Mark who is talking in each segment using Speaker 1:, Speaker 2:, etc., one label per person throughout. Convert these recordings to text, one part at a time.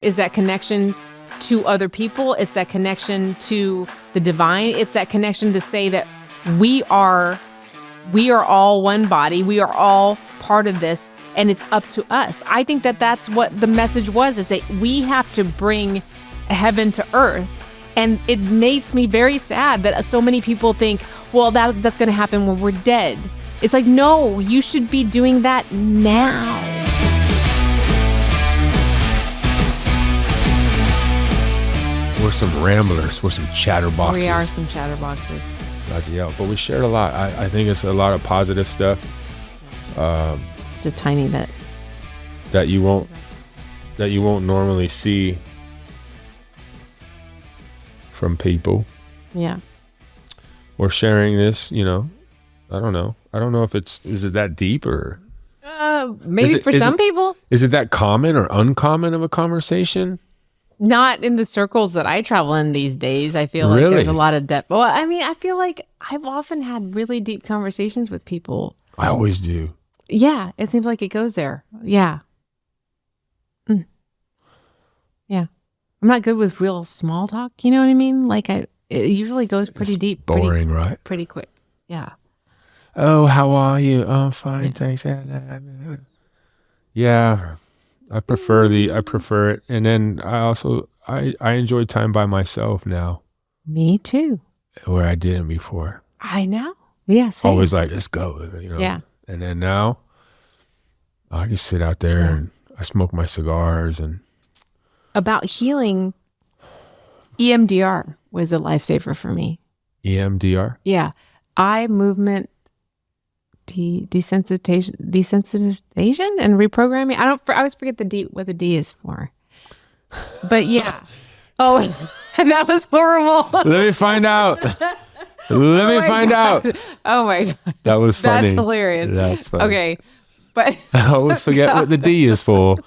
Speaker 1: is that connection to other people. It's that connection to the divine. It's that connection to say that we are all one body. We are all part of this, and it's up to us. I think that that's what the message was, is that we have to bring heaven to earth. And it makes me very sad that so many people think, well, that's going to happen when we're dead. It's like, no, you should be doing that now.
Speaker 2: We're some ramblers. We're some chatterboxes.
Speaker 1: We are some chatterboxes.
Speaker 2: Bloody hell. But we shared a lot. I think it's a lot of positive stuff.
Speaker 1: Just a tiny bit.
Speaker 2: That you won't normally see from people.
Speaker 1: Yeah.
Speaker 2: Or sharing this, I don't know. I don't know if is it that deep or
Speaker 1: maybe for some people.
Speaker 2: Is it that common or uncommon of a conversation?
Speaker 1: Not in the circles that I travel in these days. I feel like there's a lot of depth. Well, I mean, I feel like I've often had really deep conversations with people.
Speaker 2: I always do.
Speaker 1: Yeah, it seems like it goes there. Yeah. Yeah. I'm not good with real small talk. You know what I mean? Like it usually goes pretty deep.
Speaker 2: Boring, right?
Speaker 1: Pretty quick. Yeah.
Speaker 2: Oh, how are you? Oh, fine, thanks. Yeah, I prefer it. And then I enjoy time by myself now.
Speaker 1: Me too.
Speaker 2: Where I didn't before.
Speaker 1: I know. Yeah, same.
Speaker 2: Always like, let's go.
Speaker 1: Yeah.
Speaker 2: And then now I can sit out there and I smoke my cigars and.
Speaker 1: About healing, EMDR was a lifesaver for me.
Speaker 2: EMDR?
Speaker 1: Yeah. Eye movement desensitization and reprogramming. I always forget what the D is for. But yeah. Oh, and that was horrible.
Speaker 2: Let me find out. Let me find out.
Speaker 1: Oh my God.
Speaker 2: That was funny.
Speaker 1: That's hilarious.
Speaker 2: That's funny.
Speaker 1: Okay. But
Speaker 2: I always forget what the D is for.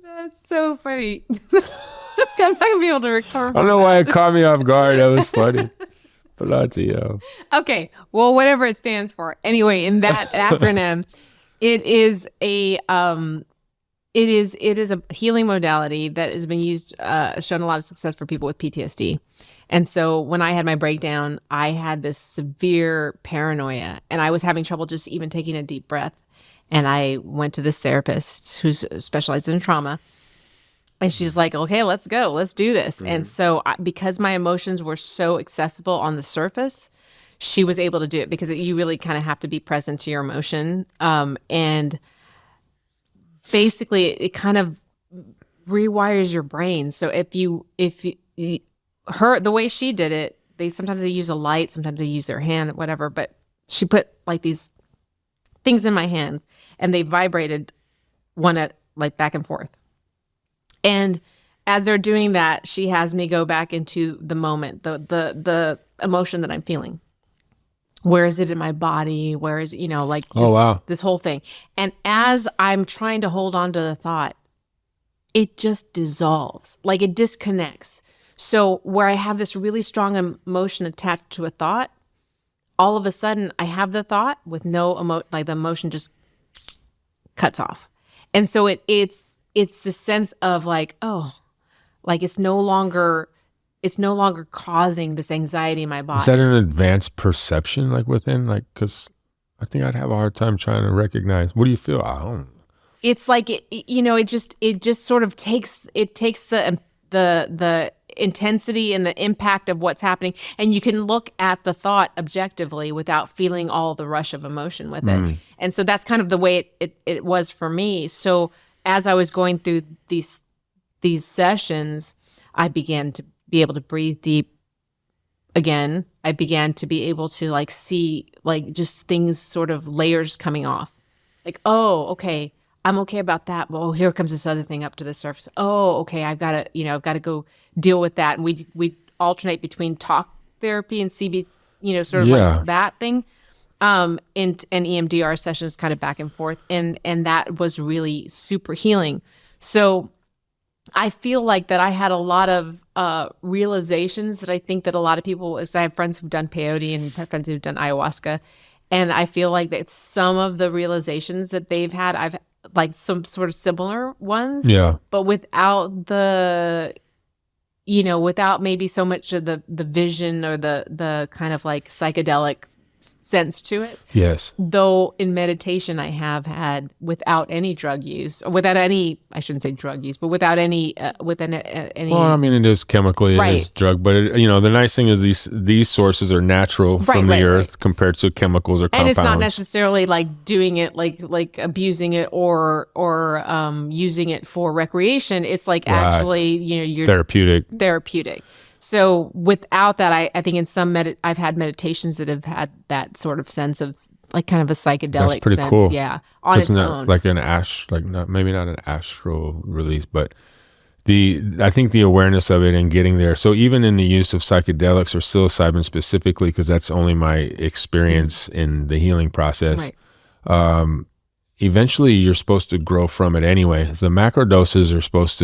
Speaker 1: That's so funny. I'm not gonna be able to recover.
Speaker 2: I don't know why it caught me off guard. That was funny. Bloody hell.
Speaker 1: Okay. Well, whatever it stands for. Anyway, in that acronym, it is a healing modality that has been used, shown a lot of success for people with PTSD. And so when I had my breakdown, I had this severe paranoia, and I was having trouble just even taking a deep breath. And I went to this therapist who's specialized in trauma. And she's like, okay, let's go. Let's do this. Mm-hmm. And so because my emotions were so accessible on the surface, she was able to do it, because you really kind of have to be present to your emotion. And basically it kind of rewires your brain. So the way she did it, sometimes they use a light, sometimes they use their hand, whatever. But she put like these things in my hands, and they vibrated one at like back and forth. And as they're doing that, she has me go back into the moment, the emotion that I'm feeling. Where is it in my body? Where is, this whole thing. And as I'm trying to hold on to the thought, it just dissolves, like it disconnects. So where I have this really strong emotion attached to a thought, all of a sudden I have the thought with no the emotion just cuts off. And so it's the sense of like, oh, like it's no longer causing this anxiety in my body.
Speaker 2: Is that an advanced perception, like within, like, because I think I'd have a hard time trying to recognize. What do you feel? I don't.
Speaker 1: It's like it just sort of takes the intensity and the impact of what's happening, and you can look at the thought objectively without feeling all the rush of emotion with it. And so that's kind of the way it was for me. So as I was going through these sessions, I began to be able to breathe deep again. I began to be able to like see like just things, sort of layers coming off. Like, oh, okay, I'm okay about that. Well, here comes this other thing up to the surface. Oh, okay, I've got to go deal with that. And we alternate between talk therapy and CB, like that thing. And EMDR sessions kind of back and forth. And that was really super healing. So I feel like that I had a lot of realizations that I think that a lot of people, as I have friends who've done peyote and have friends who've done ayahuasca, and I feel like that some of the realizations that they've had, like some sort of similar ones.
Speaker 2: Yeah.
Speaker 1: But without the, without maybe so much of the vision or the kind of like psychedelic sense to it.
Speaker 2: Yes.
Speaker 1: Though in meditation, I have had without any drug use, or without any, I shouldn't say drug use, but without any, any.
Speaker 2: Well, I mean, it is chemically, it is drug, but the nice thing is these sources are natural from the earth compared to chemicals or compounds.
Speaker 1: And it's not necessarily like doing it like abusing it or using it for recreation. It's like actually, you're therapeutic. So without that, I think in some I've had meditations that have had that sort of sense of like kind of a psychedelic
Speaker 2: That's pretty
Speaker 1: sense.
Speaker 2: Cool.
Speaker 1: Yeah. On its own.
Speaker 2: Like an maybe not an astral release, but I think the awareness of it and getting there. So even in the use of psychedelics or psilocybin specifically, because that's only my experience in the healing process, eventually you're supposed to grow from it anyway. The macro doses are supposed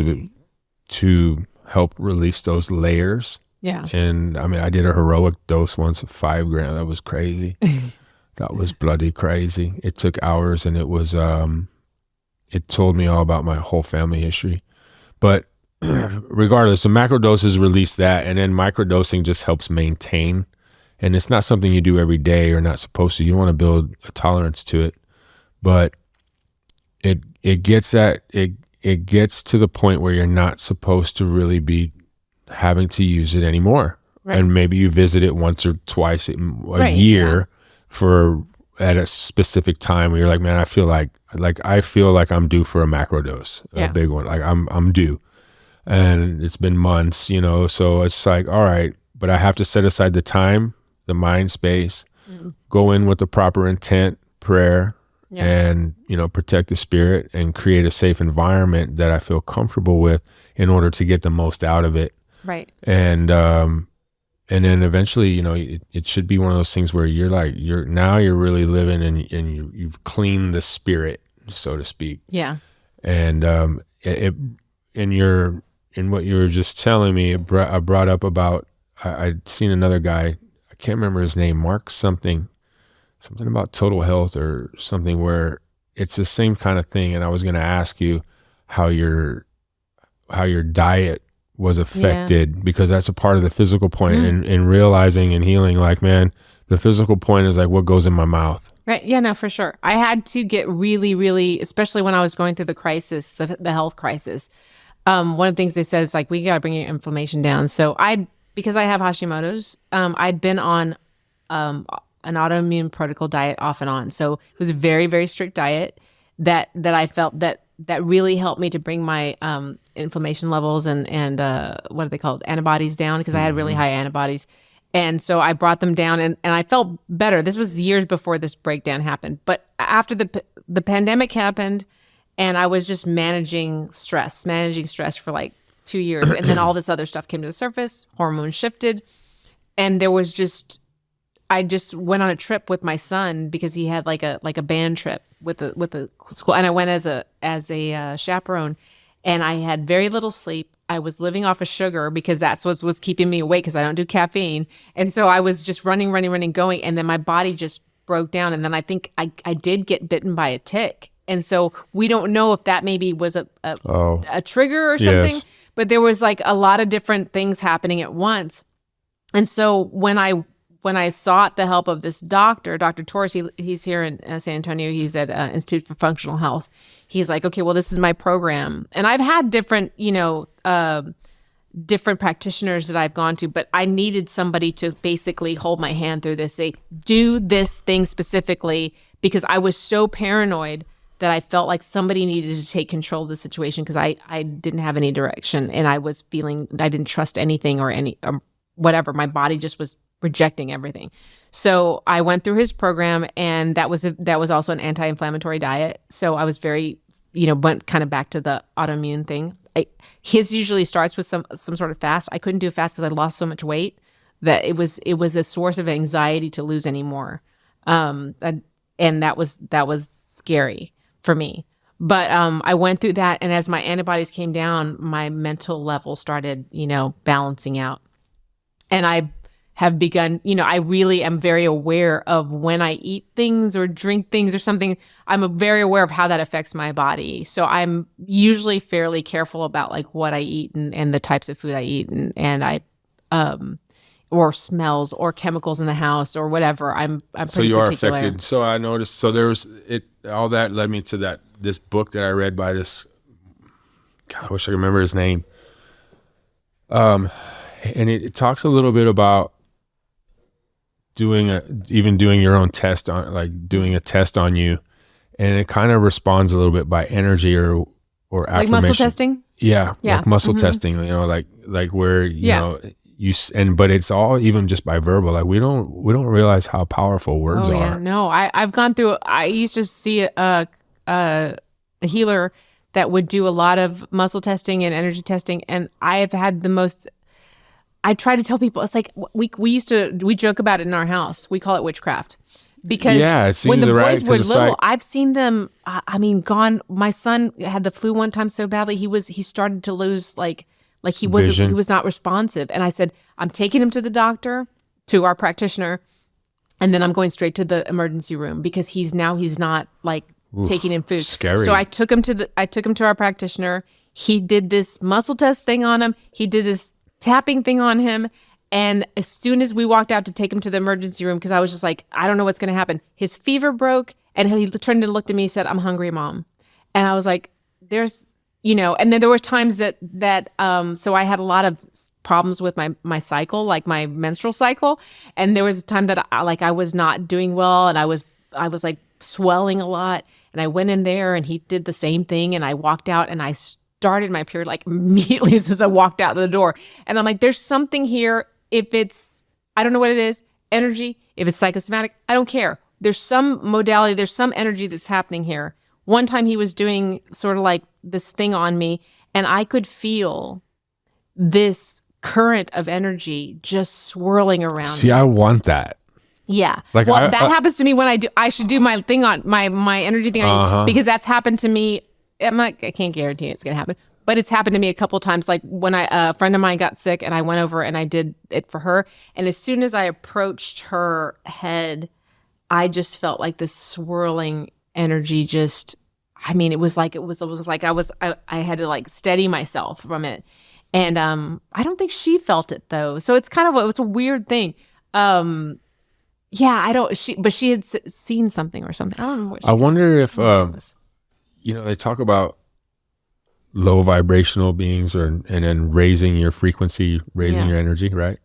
Speaker 2: to help release those layers.
Speaker 1: Yeah.
Speaker 2: And I mean, I did a heroic dose once of 5 grams. That was crazy. That was bloody crazy. It took hours, and it was, it told me all about my whole family history. But regardless, the macro doses release that, and then microdosing just helps maintain. And it's not something you do every day or not supposed to. You don't want to build a tolerance to it. But it gets to the point where you're not supposed to really be having to use it anymore. Right. And maybe you visit it once or twice a year at a specific time where you're like, man, I feel like I'm due for a macro dose, a big one. Like I'm due. And it's been months, so it's like, all right, but I have to set aside the time, the mind space, go in with the proper intent, prayer, and protect the spirit and create a safe environment that I feel comfortable with in order to get the most out of it.
Speaker 1: Right.
Speaker 2: And then eventually, it should be one of those things where you're really living and you've cleaned the spirit, so to speak.
Speaker 1: Yeah.
Speaker 2: And in what you were just telling me, I brought up about I'd seen another guy, I can't remember his name, Mark something about total health or something, where it's the same kind of thing. And I was going to ask you how your diet was affected, because that's a part of the physical point in realizing and healing. Like, man, the physical point is like what goes in my mouth.
Speaker 1: Right. Yeah, no, for sure. I had to get really, really, especially when I was going through the crisis, the health crisis. One of the things they said is like, we got to bring your inflammation down. So because I have Hashimoto's, I'd been on an autoimmune protocol diet off and on. So it was a very, very strict diet that I felt that really helped me to bring my inflammation levels and what are they called? Antibodies down, because I had really high antibodies. And so I brought them down and I felt better. This was years before this breakdown happened. But after the pandemic happened and I was just managing stress for like 2 years. And then all this other stuff came to the surface, hormones shifted. And there was I just went on a trip with my son because he had like a band trip with the school, and I went as a chaperone, and I had very little sleep. I was living off of sugar because that's what was keeping me awake, because I don't do caffeine, and so I was just running, going, and then my body just broke down, and then I think I did get bitten by a tick, and so we don't know if that maybe was a trigger or something, yes. But there was like a lot of different things happening at once, and so when I sought the help of this doctor, Dr. Torres, he's here in San Antonio. He's at Institute for Functional Health. He's like, okay, well, this is my program. And I've had different, different practitioners that I've gone to, but I needed somebody to basically hold my hand through this, say, do this thing specifically, because I was so paranoid that I felt like somebody needed to take control of the situation, because I didn't have any direction, and I was feeling I didn't trust anything or whatever. My body just was rejecting everything. So I went through his program, and that was also an anti-inflammatory diet. So I was very, went kind of back to the autoimmune thing. His usually starts with some sort of fast. I couldn't do a fast because I lost so much weight that it was a source of anxiety to lose any more. And that was scary for me. But I went through that, and as my antibodies came down, my mental level started, balancing out. And I have begun, I really am very aware of when I eat things or drink things or something. I'm very aware of how that affects my body. So I'm usually fairly careful about like what I eat and the types of food I eat and I, or smells or chemicals in the house or whatever. I'm pretty
Speaker 2: So you are
Speaker 1: particular.
Speaker 2: affected. So I noticed, so all that led me to this book that I read by this, God, I wish I could remember his name. And it talks a little bit about doing your own test on, like doing a test on you, and it kind of responds a little bit by energy or affirmation.
Speaker 1: Like muscle testing?
Speaker 2: Yeah. Like muscle
Speaker 1: Mm-hmm.
Speaker 2: testing, like where, but it's all even just by verbal. Like we don't realize how powerful words are.
Speaker 1: Yeah. No, I've gone through, I used to see a healer that would do a lot of muscle testing and energy testing. And I have had I try to tell people, it's like, we joke about it in our house. We call it witchcraft. Because when the boys were little, I've seen them, gone. My son had the flu one time so badly, he started to lose like he was not responsive. And I said, I'm taking him to the doctor, to our practitioner, and then I'm going straight to the emergency room because he's not like taking in food.
Speaker 2: Scary.
Speaker 1: So I took him to our practitioner. He did this muscle test thing on him. He did this tapping thing on him. And as soon as we walked out to take him to the emergency room, because I was just like, I don't know what's going to happen, his fever broke, and he turned and looked at me and said, I'm hungry, Mom. And I was like, and then there were times that so I had a lot of problems with my cycle, like my menstrual cycle. And there was a time that I was not doing well, and I was like swelling a lot. And I went in there and he did the same thing. And I walked out and I started my period like immediately as soon as I walked out the door. And I'm like, there's something here. If it's, I don't know what it is, energy, if it's psychosomatic, I don't care. There's some modality, there's some energy that's happening here. One time he was doing sort of like this thing on me, and I could feel this current of energy just swirling around me.
Speaker 2: See, I want that.
Speaker 1: Yeah.
Speaker 2: Like
Speaker 1: that happens to me when I should do my thing on my energy thing on because that's happened to me. I can't guarantee it's going to happen, but it's happened to me a couple of times. Like when a friend of mine got sick and I went over and I did it for her. And as soon as I approached her head, I just felt like this swirling energy it was like I had to like steady myself from it. And I don't think she felt it though. So it's it's a weird thing. But she had seen something or something. I don't know what
Speaker 2: I wonder if, they talk about low vibrational beings and then raising your frequency, raising your energy, right?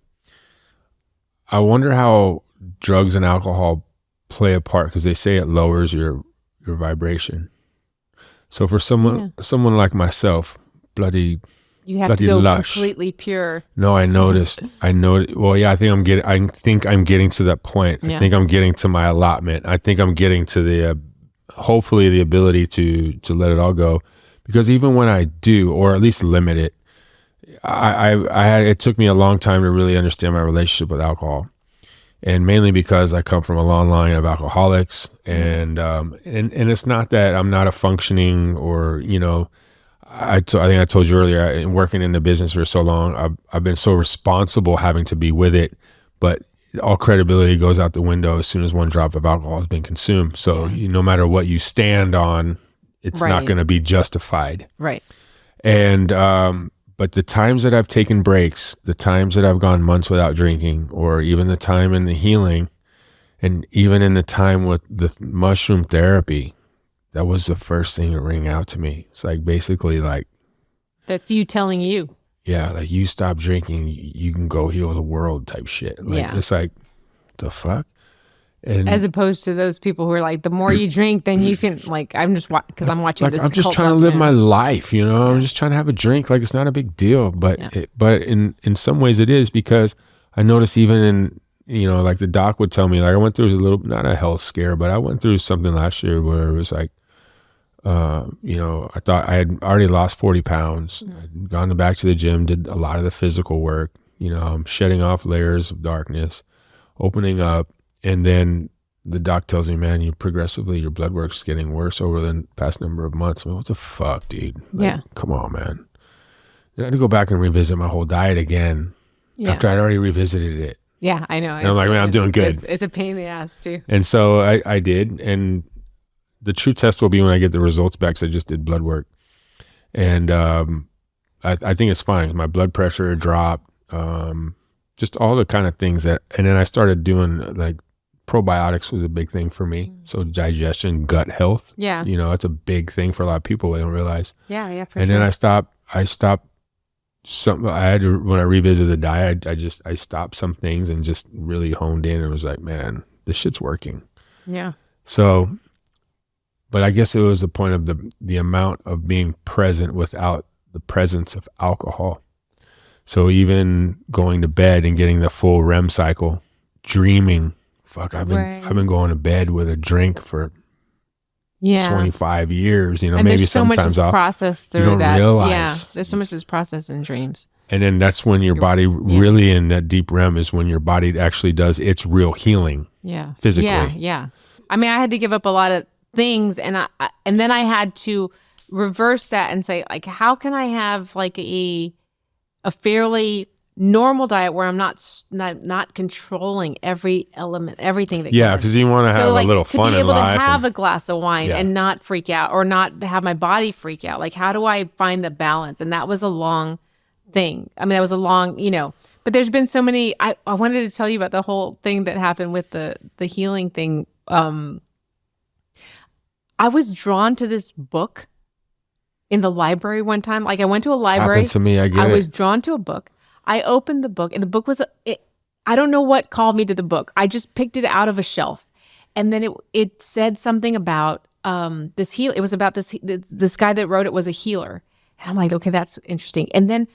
Speaker 2: I wonder how drugs and alcohol play a part because they say it lowers your vibration. So for someone like myself, bloody
Speaker 1: you have to go lush. Completely pure.
Speaker 2: No, I noticed. Well, yeah, I think I'm getting to that point. I think I'm getting to my allotment. I think I'm getting to the hopefully the ability to let it all go, because even when I do, or at least limit it, it took me a long time to really understand my relationship with alcohol, and mainly because I come from a long line of alcoholics, and it's not that I'm not a functioning or I think I told you earlier, working in the business for so long, I've been so responsible having to be with it, but all credibility goes out the window as soon as one drop of alcohol has been consumed. So no matter what you stand on, it's not going to be justified.
Speaker 1: Right.
Speaker 2: And, but the times that I've taken breaks, the times that I've gone months without drinking, or even the time in the healing, and even in the time with the mushroom therapy, that was the first thing to ring out to me. It's like basically like,
Speaker 1: that's you telling you.
Speaker 2: Yeah, like you stop drinking, you can go heal the world type shit. Like it's like, the fuck? And
Speaker 1: as opposed to those people who are like, the more you drink, then you can I'm just because I'm watching this.
Speaker 2: I'm just trying to live my life, I'm just trying to have a drink. Like it's not a big deal, but but in some ways it is, because I notice even in like the doc would tell me, like I went through not a health scare, but I went through something last year where it was like, I thought I had already lost 40 pounds, I'd gone back to the gym, did a lot of the physical work, shedding off layers of darkness, opening up. And then the doc tells me, man, your blood work's getting worse over the past number of months. I mean, what the fuck, dude? Like, come on, man. Then I had to go back and revisit my whole diet again after I'd already revisited it.
Speaker 1: Yeah, I know.
Speaker 2: And I'm like, man, I'm doing good.
Speaker 1: It's a pain in the ass too.
Speaker 2: And so I did. And the true test will be when I get the results back. So I just did blood work. And I think it's fine. My blood pressure dropped. Just all the kind of things that, and then I started doing like probiotics was a big thing for me. So digestion, gut health.
Speaker 1: Yeah.
Speaker 2: You know, that's a big thing for a lot of people. They don't realize.
Speaker 1: Yeah, for
Speaker 2: and
Speaker 1: sure.
Speaker 2: then I stopped some, I had to, when I revisited the diet, I stopped some things and just really honed in and was like, man, this shit's working.
Speaker 1: Yeah.
Speaker 2: So, but I guess it was the point of the amount of being present without the presence of alcohol. So even going to bed and getting the full REM cycle, dreaming, I've been going to bed with a drink for 25 years, you know,
Speaker 1: and
Speaker 2: maybe
Speaker 1: there's so
Speaker 2: sometimes
Speaker 1: much is processed through
Speaker 2: you don't
Speaker 1: that.
Speaker 2: realize.
Speaker 1: Yeah, there's so much that's processed in dreams.
Speaker 2: And then that's when your body really in that deep REM is when your body actually does its real healing.
Speaker 1: Yeah.
Speaker 2: Physically.
Speaker 1: Yeah. I mean, I had to give up a lot of things, and then I had to reverse that and say, like, how can I have like a fairly normal diet where I'm not controlling every element, everything that
Speaker 2: yeah, because you want to have a little fun in life.
Speaker 1: To be able to have a glass of wine and not freak out or not have my body freak out. Like, how do I find the balance? And that was a long thing. I mean, that was a long, but there's been so many. I wanted to tell you about the whole thing that happened with the healing thing. I was drawn to this book in the library one time. Like, I went to a library.
Speaker 2: It's happened to me. I
Speaker 1: was drawn to a book. I opened the book, and the book was, I don't know what called me to the book. I just picked it out of a shelf. And then it said something about this heal. It was about this guy that wrote it was a healer. And I'm like, okay, that's interesting. And then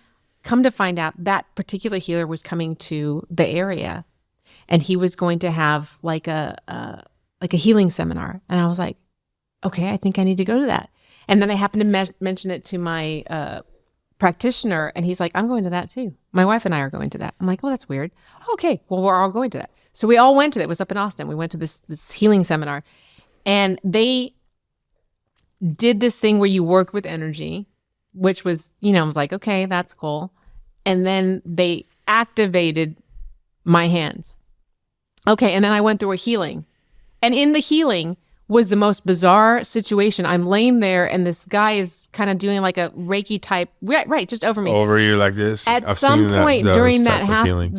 Speaker 1: come to find out that particular healer was coming to the area, and he was going to have like a healing seminar. And I was like, okay, I think I need to go to that. And then I happened to mention it to my practitioner, and he's like, I'm going to that too. My wife and I are going to that. I'm like, oh, that's weird. Okay, well, we're all going to that. So we all went to it. It was up in Austin. We went to this healing seminar, and they did this thing where you worked with energy, which was, I was like, okay, that's cool. And then they activated my hands. Okay, and then I went through a healing. And in the healing was the most bizarre situation. I'm laying there, and this guy is kind of doing like a Reiki type, right, just over me.
Speaker 2: Over you like this?
Speaker 1: At some point during that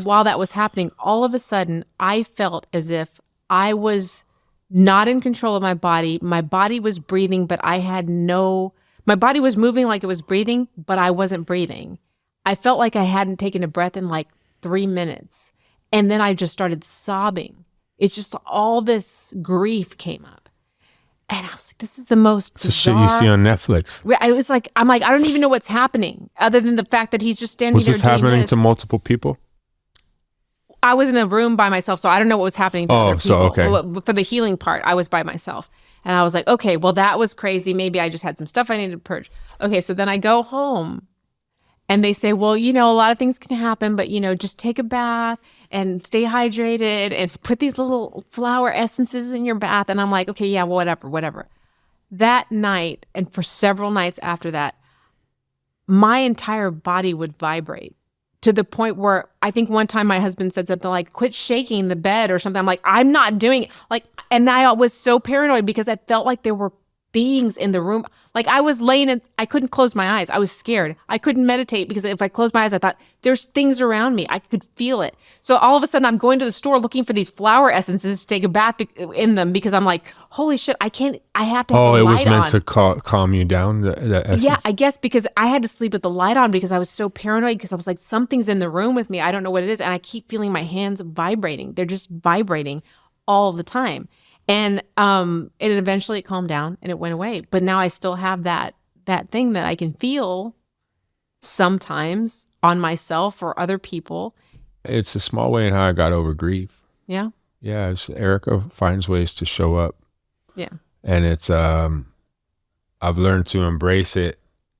Speaker 1: while that was happening, all of a sudden, I felt as if I was not in control of my body. My body was breathing, but my body was moving like it was breathing, but I wasn't breathing. I felt like I hadn't taken a breath in like 3 minutes. And then I just started sobbing. It's just all this grief came up. And I was like, this is the most bizarre.
Speaker 2: It's the shit you see on Netflix.
Speaker 1: I'm like, I don't even know what's happening other than the fact that he's just standing there doing this.
Speaker 2: Was this happening to multiple people?
Speaker 1: I was in a room by myself, so I don't know what was happening to other people.
Speaker 2: Okay.
Speaker 1: Well, for the healing part, I was by myself. And I was like, okay, well, that was crazy. Maybe I just had some stuff I needed to purge. Okay, so then I go home. And they say, well, a lot of things can happen, but, just take a bath and stay hydrated and put these little flower essences in your bath. And I'm like, okay, yeah, whatever. That night, and for several nights after that, my entire body would vibrate to the point where I think one time my husband said something like, quit shaking the bed or something. I'm like, I'm not doing it. And I was so paranoid because I felt like there were beings in the room. Like, I was laying and I couldn't close my eyes. I was scared. I couldn't meditate because if I closed my eyes, I thought there's things around me. I could feel it. So all of a sudden I'm going to the store looking for these flower essences to take a bath in them because I'm like, holy shit, I have to have the light on.
Speaker 2: Oh, it was meant to calm you down, the essence?
Speaker 1: Yeah, I guess because I had to sleep with the light on because I was so paranoid because I was like, something's in the room with me. I don't know what it is. And I keep feeling my hands vibrating. They're just vibrating all the time. And eventually it calmed down and it went away. But now I still have that thing that I can feel sometimes on myself or other people.
Speaker 2: It's a small way in how I got over grief.
Speaker 1: Yeah.
Speaker 2: Yeah. Erica finds ways to show up.
Speaker 1: Yeah.
Speaker 2: And it's, I've learned to embrace it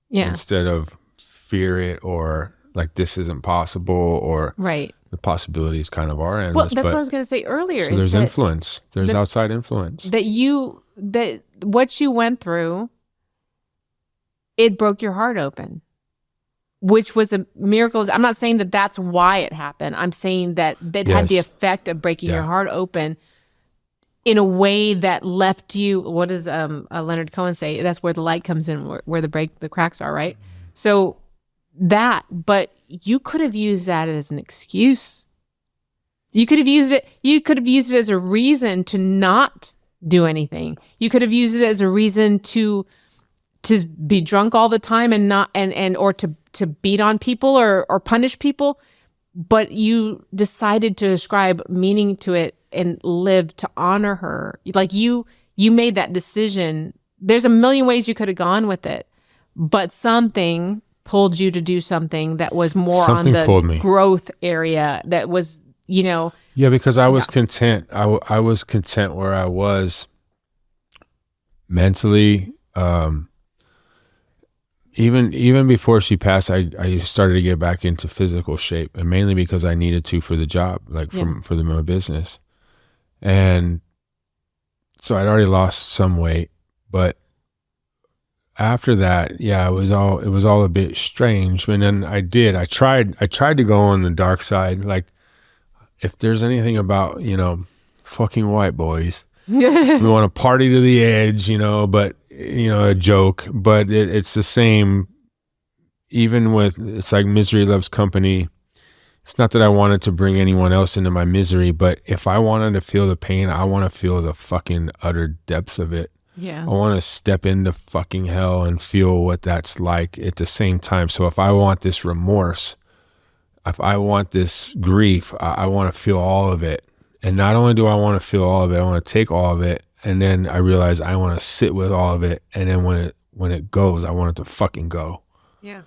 Speaker 2: instead of fear it or like this isn't possible or
Speaker 1: right.
Speaker 2: The possibilities kind of are endless.
Speaker 1: Well, that's what I was going to say earlier.
Speaker 2: So there's influence. There's outside influence.
Speaker 1: That what you went through, it broke your heart open. which was a miracle. I'm not saying that that's why it happened. I'm saying that had the
Speaker 2: Yes.
Speaker 1: effect of breaking
Speaker 2: Yeah.
Speaker 1: your heart open in a way that left you. What does Leonard Cohen say? That's where the light comes in, where the cracks are, right? So but you could have used that as an excuse. You could have used it. You could have used it as a reason to not do anything. You could have used it as a reason to be drunk all the time and not or to beat on people or punish people. But you decided to ascribe meaning to it and live to honor her. Like you made that decision. There's a million ways you could have gone with it, but something pulled you to do something that was more
Speaker 2: Something
Speaker 1: on
Speaker 2: pulled
Speaker 1: the
Speaker 2: me.
Speaker 1: growth area. That was,
Speaker 2: Yeah, because I was content. I was content where I was mentally. Even before she passed, I started to get back into physical shape, and mainly because I needed to for the job, like for my business. And so I'd already lost some weight, but after that, yeah, it was all a bit strange. And then I tried to go on the dark side. Like, if there's anything about, fucking white boys, we want to party to the edge, but a joke, but it's the same. Even with, it's like misery loves company. It's not that I wanted to bring anyone else into my misery, but if I wanted to feel the pain, I want to feel the fucking utter depths of it.
Speaker 1: Yeah.
Speaker 2: I want to step into fucking hell and feel what that's like at the same time. So if I want this remorse, if I want this grief, I want to feel all of it. And not only do I want to feel all of it, I want to take all of it. And then I realize I want to sit with all of it. And then when it goes, I want it to fucking go.
Speaker 1: Yeah.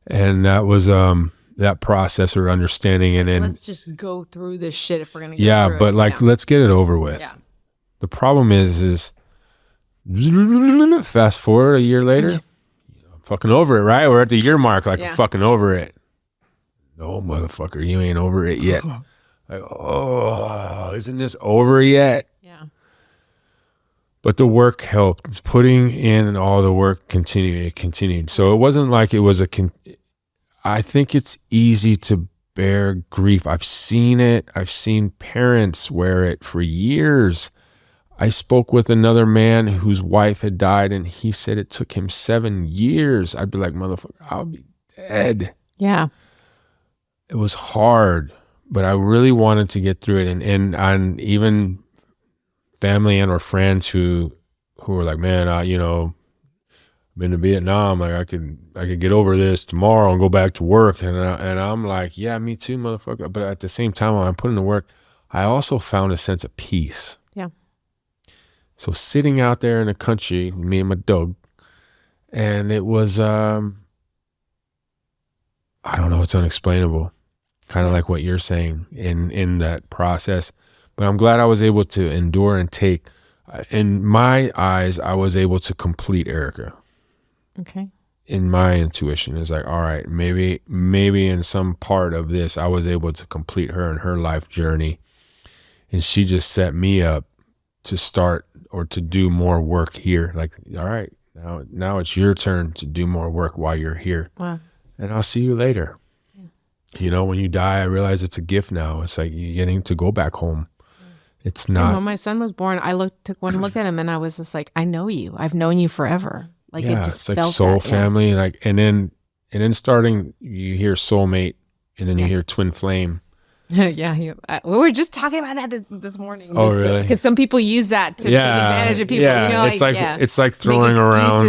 Speaker 2: And that was that process or understanding. And then
Speaker 1: Let's just go through this shit if we're gonna go through
Speaker 2: but
Speaker 1: it.
Speaker 2: like, let's get it over with.
Speaker 1: Yeah.
Speaker 2: The problem is fast forward a year later, fucking over it, right? We're at the year mark, like,
Speaker 1: Yeah.
Speaker 2: fucking over it. No, motherfucker, you ain't over it yet. Like, oh, isn't this over yet?
Speaker 1: Yeah.
Speaker 2: But the work helped. Putting in all the work continued. So it wasn't like it was I think it's easy to bear grief. I've seen it. I've seen parents wear it for years. I spoke with another man whose wife had died, and he said it took him 7 years. I'd be like, motherfucker, I'll be dead.
Speaker 1: Yeah.
Speaker 2: It was hard, but I really wanted to get through it. And even family and or friends who were like, man, been to Vietnam, like I could get over this tomorrow and go back to work. And I'm like, yeah, me too, motherfucker. But at the same time, while I'm putting in the work, I also found a sense of peace.
Speaker 1: Yeah.
Speaker 2: So sitting out there in the country, me and my dog, and it was, I don't know, it's unexplainable. Kind of like what you're saying in that process. But I'm glad I was able to endure and take. In my eyes, I was able to complete Erica.
Speaker 1: Okay.
Speaker 2: In my intuition, it's like, all right, maybe in some part of this, I was able to complete her and her life journey. And she just set me up to start or to do more work here. Like, all right, now it's your turn to do more work while you're here.
Speaker 1: Wow.
Speaker 2: And I'll see you later. Yeah. When you die, I realize it's a gift now. It's like you're getting to go back home. It's not.
Speaker 1: When my son was born, took one look at him and I was just like, I know you. I've known you forever. Like, it just
Speaker 2: it's like
Speaker 1: felt
Speaker 2: soul
Speaker 1: that,
Speaker 2: family. Like, and then starting, you hear soulmate, and then you hear twin flame.
Speaker 1: Yeah. We were just talking about that this morning.
Speaker 2: Oh, really?
Speaker 1: Because some people use that to take advantage of people.
Speaker 2: Yeah, it's like throwing around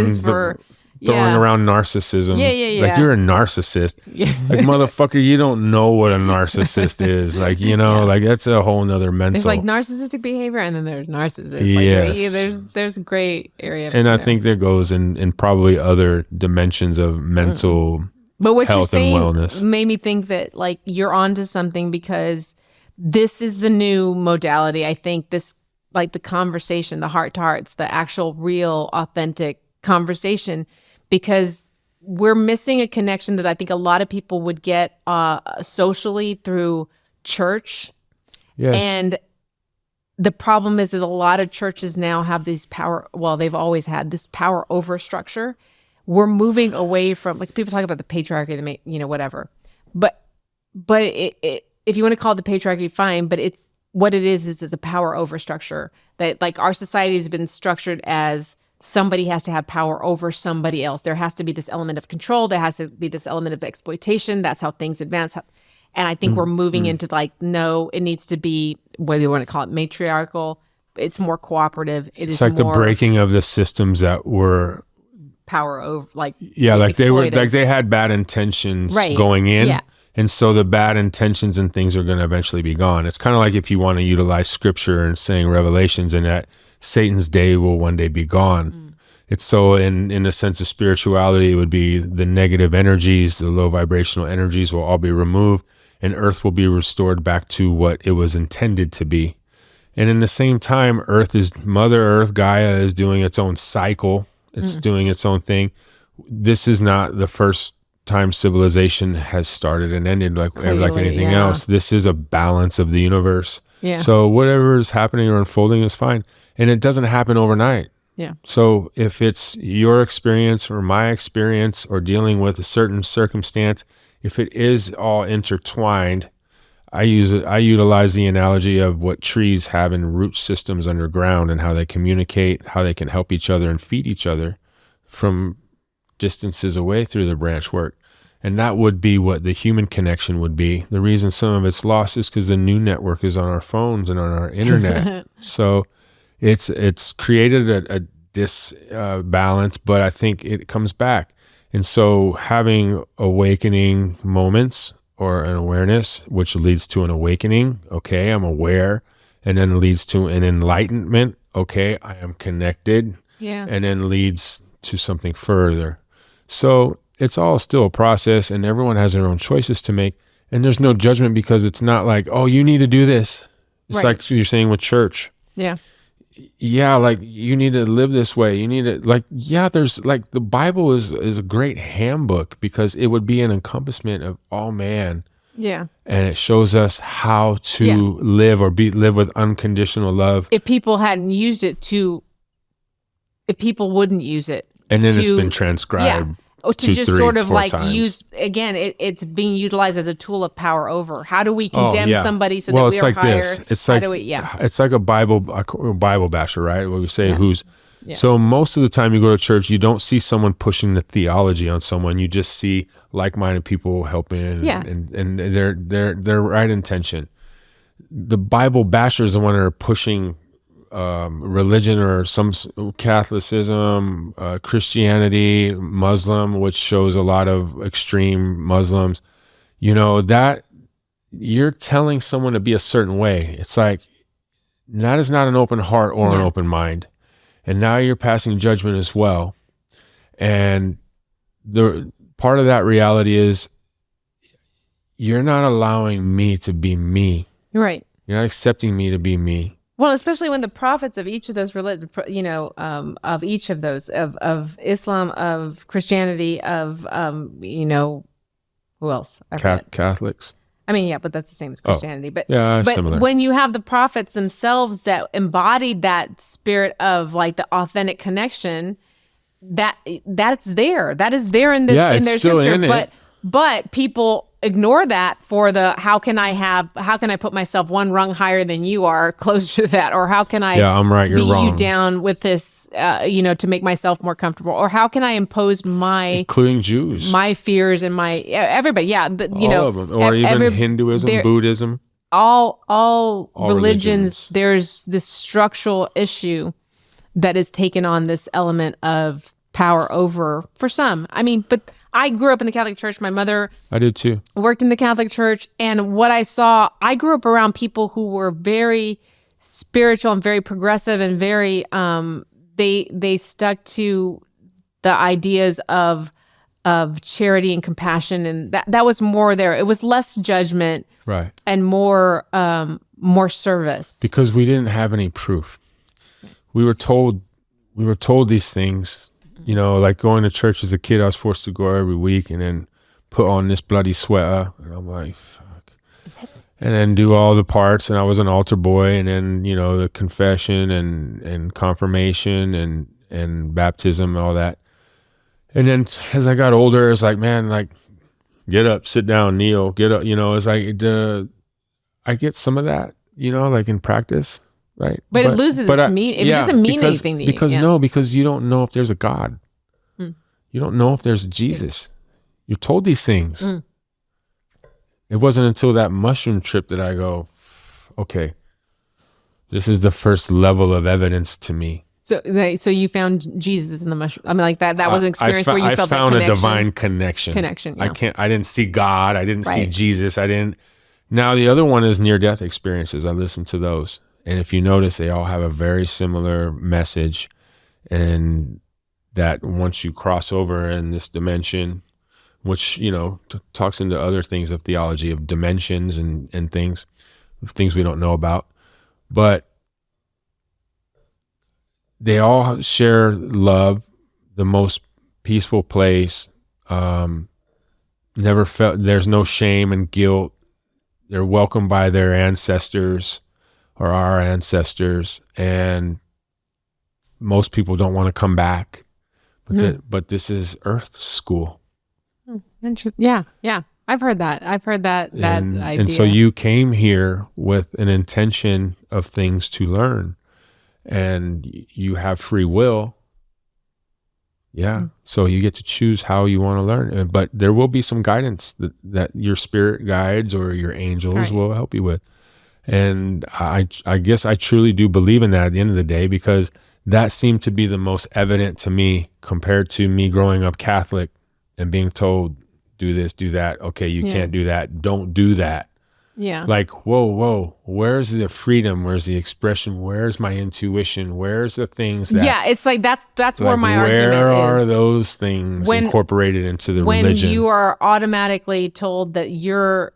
Speaker 2: around narcissism.
Speaker 1: Yeah.
Speaker 2: Like, you're a narcissist.
Speaker 1: Yeah.
Speaker 2: Like, motherfucker, you don't know what a narcissist is. Like, like, that's a whole nother mental.
Speaker 1: There's like narcissistic behavior, and then there's narcissists.
Speaker 2: Yes.
Speaker 1: There's gray area.
Speaker 2: And I think there goes in probably other dimensions of mental
Speaker 1: but what
Speaker 2: health
Speaker 1: you're saying
Speaker 2: and wellness.
Speaker 1: made me think that, like, you're onto something, because this is the new modality. I think this, like, the conversation, the heart to hearts, the actual real authentic conversation, because we're missing a connection that I think a lot of people would get socially through church.
Speaker 2: Yes.
Speaker 1: And the problem is that a lot of churches now have these they've always had this power over structure, we're moving away from, like, people talk about the patriarchy, whatever. But if you want to call it the patriarchy, fine. But it's what it is it's a power over structure, that like our society has been structured as somebody has to have power over somebody else. There has to be this element of control. There has to be this element of exploitation. That's how things advance. And I think we're moving into like, no, it needs to be, whether you want to call it matriarchal, it's more cooperative.
Speaker 2: It's like the breaking of the systems that were
Speaker 1: power over, like,
Speaker 2: like they were, like they had bad intentions going in.
Speaker 1: Yeah.
Speaker 2: And so the bad intentions and things are going to eventually be gone. It's kind of like if you want to utilize scripture and saying Revelations, and that Satan's day will one day be gone. It's so in the sense of spirituality, it would be the negative energies, the low vibrational energies will all be removed, and earth will be restored back to what it was intended to be. And in the same time, Mother Earth, Gaia, is doing its own cycle. It's doing its own thing. This is not the first time civilization has started and ended like anything else. This is a balance of the universe.
Speaker 1: Yeah.
Speaker 2: So whatever is happening or unfolding is fine. And it doesn't happen overnight.
Speaker 1: Yeah.
Speaker 2: So if it's your experience or my experience or dealing with a certain circumstance, if it is all intertwined, I utilize the analogy of what trees have in root systems underground and how they communicate, how they can help each other and feed each other from distances away through the branch work. And that would be what the human connection would be. The reason some of it's lost is because the new network is on our phones and on our internet. So it's created a disbalance, but I think it comes back. And so having awakening moments or an awareness, which leads to an awakening, okay, I'm aware, and then leads to an enlightenment, okay, I am connected, and then leads to something further. So it's all still a process, and everyone has their own choices to make, and there's no judgment, because it's not like, oh, you need to do this. It's like you're saying with church. Yeah, like you need to live this way. You need to, like, there's like, the Bible is a great handbook, because it would be an encompassment of all man. Yeah. And it shows us how to live live with unconditional love.
Speaker 1: If people hadn't used it if people wouldn't use it.
Speaker 2: And then it's been transcribed.
Speaker 1: To just sort of like times. Use, again, it's being utilized as a tool of power over. How do we condemn somebody so that we are higher?
Speaker 2: It's like, it's like a Bible basher, right? Where we say So most of the time you go to church, you don't see someone pushing the theology on someone. You just see like-minded people helping and their right intention. The Bible bashers are the one that are pushing religion, or some Catholicism, Christianity, Muslim, which shows a lot of extreme Muslims, that you're telling someone to be a certain way. It's like, that is not an open heart or an open mind. And now you're passing judgment as well. And the part of that reality is, you're not allowing me to be me.
Speaker 1: Right.
Speaker 2: You're not accepting me to be me.
Speaker 1: Well, especially when the prophets of each of those of each of those, of Islam, of Christianity, of who else?
Speaker 2: Catholics.
Speaker 1: I mean, but that's the same as Christianity. But
Speaker 2: similar.
Speaker 1: When you have the prophets themselves that embodied that spirit of like the authentic connection, that's there. That is there in this in their scripture. But people ignore that for the how can I put myself one rung higher than you are, closer to that, or how can I
Speaker 2: I'm right, you're
Speaker 1: beat
Speaker 2: wrong.
Speaker 1: you down with this to make myself more comfortable, or how can I impose
Speaker 2: including Jews,
Speaker 1: my fears and my everybody
Speaker 2: all of them, or even Hinduism, Buddhism,
Speaker 1: all religions. There's this structural issue that is taken on this element of power over for some. I mean, but I grew up in the Catholic Church. My mother,
Speaker 2: I did too,
Speaker 1: worked in the Catholic Church. And what I saw, I grew up around people who were very spiritual and very progressive and very, they stuck to the ideas of charity and compassion. And that was more there. It was less judgment,
Speaker 2: right,
Speaker 1: and more service.
Speaker 2: Because we didn't have any proof. We were told these things. Like going to church as a kid, I was forced to go every week and then put on this bloody sweater. And I'm like, fuck. And then do all the parts. And I was an altar boy. And then, the confession and confirmation and baptism and all that. And then as I got older, it's like, man, like, get up, sit down, kneel, get up. It's like I get some of that, like in practice, right?
Speaker 1: But it loses its meaning. It doesn't mean anything to you.
Speaker 2: Because you don't know if there's a God. You don't know if there's a Jesus. You're told these things. It wasn't until that mushroom trip that I go, okay, this is the first level of evidence to me.
Speaker 1: So you found Jesus in the mushroom. I mean, like that was an experience where you felt that connection.
Speaker 2: I found a divine connection.
Speaker 1: Yeah.
Speaker 2: I didn't see God. I didn't see Jesus. Now the other one is near-death experiences. I listened to those. And if you notice, they all have a very similar message. And that once you cross over in this dimension, which, talks into other things of theology, of dimensions and things we don't know about. But they all share love, the most peaceful place. Never felt, there's no shame and guilt. They're welcomed by their ancestors or our ancestors. And most people don't want to come back. But this is Earth school.
Speaker 1: Yeah. I've heard that. That idea.
Speaker 2: And so you came here with an intention of things to learn, and you have free will. Yeah. So you get to choose how you want to learn, but there will be some guidance that your spirit guides or your angels will help you with. And I guess I truly do believe in that at the end of the day, because that seemed to be the most evident to me compared to me growing up Catholic and being told, do this, do that. Okay, you can't do that. Don't do that.
Speaker 1: Yeah.
Speaker 2: Like, whoa. Where's the freedom? Where's the expression? Where's my intuition? Where's the things that...
Speaker 1: Yeah, it's like that's where my argument is.
Speaker 2: Where are those things incorporated into the religion?
Speaker 1: When you are automatically told that you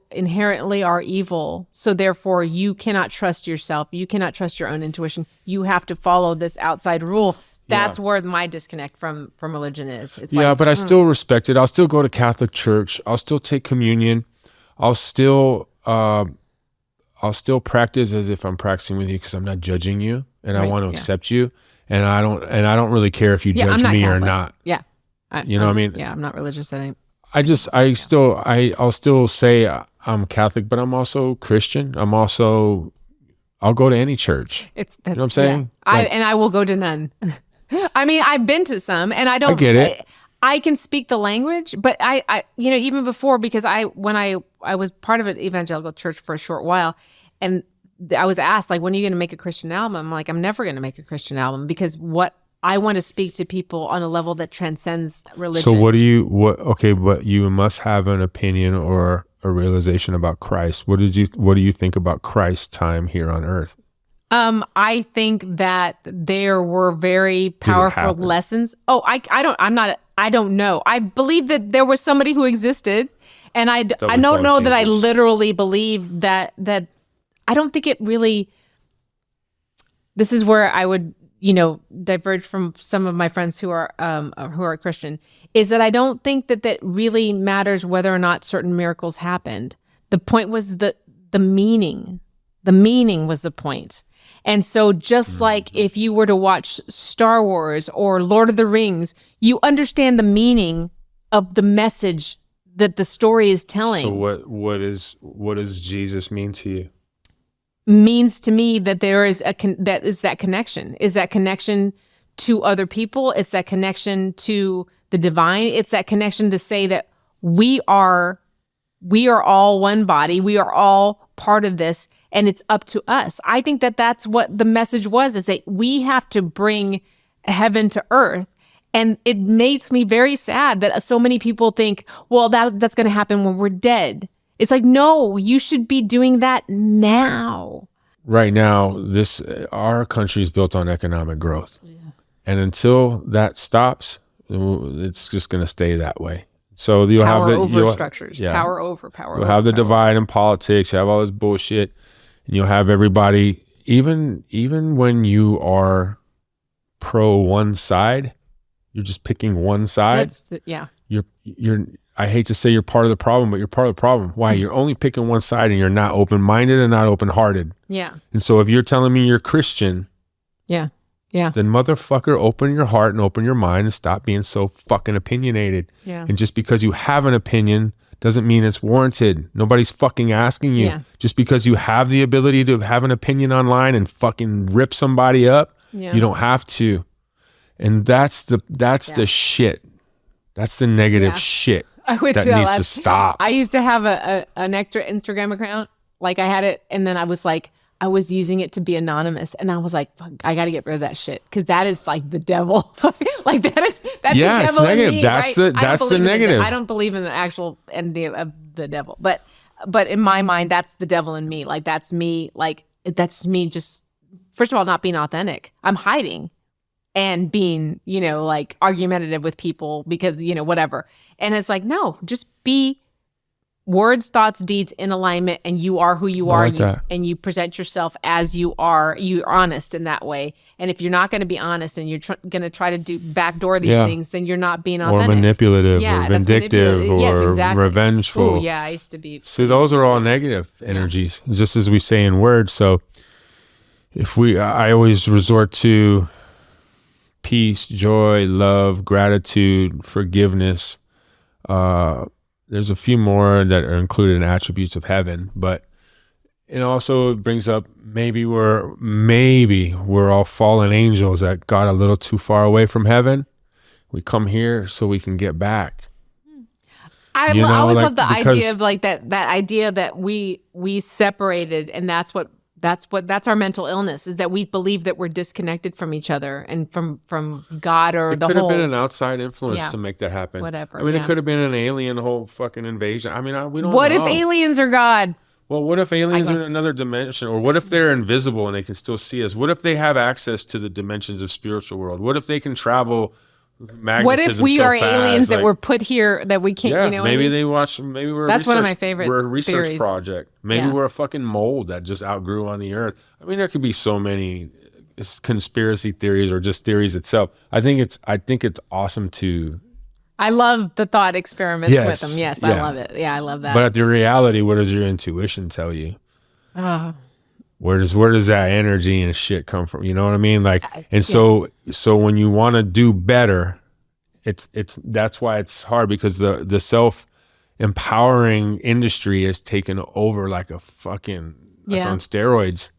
Speaker 1: inherently are evil, so therefore you cannot trust yourself, you cannot trust your own intuition, you have to follow this outside rule. That's where my disconnect from religion is. It's
Speaker 2: but I still respect it. I'll still go to Catholic church. I'll still take communion. I'll still practice as if I'm practicing with you, because I'm not judging you, and I want to accept you, and I don't really care if you judge me or not.
Speaker 1: Yeah,
Speaker 2: you know what I mean?
Speaker 1: Yeah, I'm not religious.
Speaker 2: I'll still say I'm Catholic, but I'm also Christian. I'll go to any church. You know what I'm saying?
Speaker 1: Yeah. I will go to none. I mean, I've been to some, and I get it. I can speak the language, but I even before, because when I was part of an evangelical church for a short while, and I was asked, like, when are you going to make a Christian album? I'm like, I'm never going to make a Christian album, because I want to speak to people on a level that transcends religion.
Speaker 2: So but you must have an opinion or a realization about Christ. What do you think about Christ's time here on earth?
Speaker 1: I think that there were very powerful lessons. Oh, I don't know. I believe that there was somebody who existed, and I don't know that I literally believe that I don't think it really, this is where I would, diverge from some of my friends who are Christian, is that I don't think that really matters whether or not certain miracles happened. The point was the meaning. The meaning was the point. And so just like if you were to watch Star Wars or Lord of the Rings, you understand the meaning of the message that the story is telling.
Speaker 2: So what does Jesus mean to you?
Speaker 1: Means to me that there is that connection. Is that connection to other people? It's that connection to the divine. It's that connection to say that we are all one body. We are all part of this, and it's up to us. I think that that's what the message was, is that we have to bring heaven to earth. And it makes me very sad that so many people think, well, that's going to happen when we're dead. It's like, no, you should be doing that now.
Speaker 2: Right now, our country is built on economic growth. Yeah. And until that stops, it's just going to stay that way. So you'll have
Speaker 1: structures. Yeah. Power over.
Speaker 2: You'll have the divide in politics. You have all this bullshit, and you'll have everybody. Even when you are pro one side, you're just picking one side. You're. I hate to say you're part of the problem, but you're part of the problem. Why? You're only picking one side, and you're not open-minded and not open-hearted.
Speaker 1: Yeah.
Speaker 2: And so if you're telling me you're Christian,
Speaker 1: Yeah.
Speaker 2: then motherfucker, open your heart and open your mind and stop being so fucking opinionated.
Speaker 1: Yeah.
Speaker 2: And just because you have an opinion doesn't mean it's warranted. Nobody's fucking asking you.
Speaker 1: Yeah.
Speaker 2: Just because you have the ability to have an opinion online and fucking rip somebody up, you don't have to. And that's the shit. That's the negative shit
Speaker 1: I would
Speaker 2: that
Speaker 1: feel
Speaker 2: needs to stop.
Speaker 1: I used to have an extra Instagram account. Like I had it, and then I was like, I was using it to be anonymous, and I was like, fuck, I got to get rid of that shit because that is like the devil. Like that's the devil
Speaker 2: it's negative.
Speaker 1: in me,
Speaker 2: That's
Speaker 1: right?
Speaker 2: the negative.
Speaker 1: I don't believe in the actual entity of the devil, but in my mind, that's the devil in me. Like that's me. Like that's me. Just first of all, not being authentic. I'm hiding and being, like argumentative with people because whatever. And it's like, no, just be words, thoughts, deeds in alignment, and you are who you are, and you present yourself as you are. You're honest in that way. And if you're not going to be honest and you're going to try to backdoor these things, then you're not being authentic.
Speaker 2: Or manipulative, or vindictive, or revengeful.
Speaker 1: Ooh, yeah, I used to be.
Speaker 2: See, those are all negative energies, just as we say in words. So I always resort to peace, joy, love, gratitude, forgiveness. There's a few more that are included in attributes of heaven, but it also brings up maybe we're all fallen angels that got a little too far away from heaven. We come here so we can get back.
Speaker 1: I always love the idea of like that idea that we separated, and that's our mental illness, is that we believe that we're disconnected from each other and from God or the whole. It could have
Speaker 2: been an outside influence to make that happen.
Speaker 1: Whatever.
Speaker 2: I mean, it could have been an alien whole fucking invasion. I mean, we don't know.
Speaker 1: What if aliens are God?
Speaker 2: Well, what if aliens are in another dimension? Or what if they're invisible and they can still see us? What if they have access to the dimensions of spiritual world? What if they can travel magnetism?
Speaker 1: What if we are aliens that were put here that we can't,
Speaker 2: maybe they watch, maybe we're
Speaker 1: that's one of my favorite
Speaker 2: we're a research
Speaker 1: theories.
Speaker 2: Project. Maybe we're a fucking mold that just outgrew on the earth. I mean, there could be so many conspiracy theories or just theories itself. I think it's awesome to.
Speaker 1: I love the thought experiments with them. Yes, I love it. Yeah, I love that.
Speaker 2: But at the reality, what does your intuition tell you? Where does that energy and shit come from? You know what I mean? Like, so when you want to do better, that's why it's hard, because the self empowering industry has taken over like a fucking it's on steroids.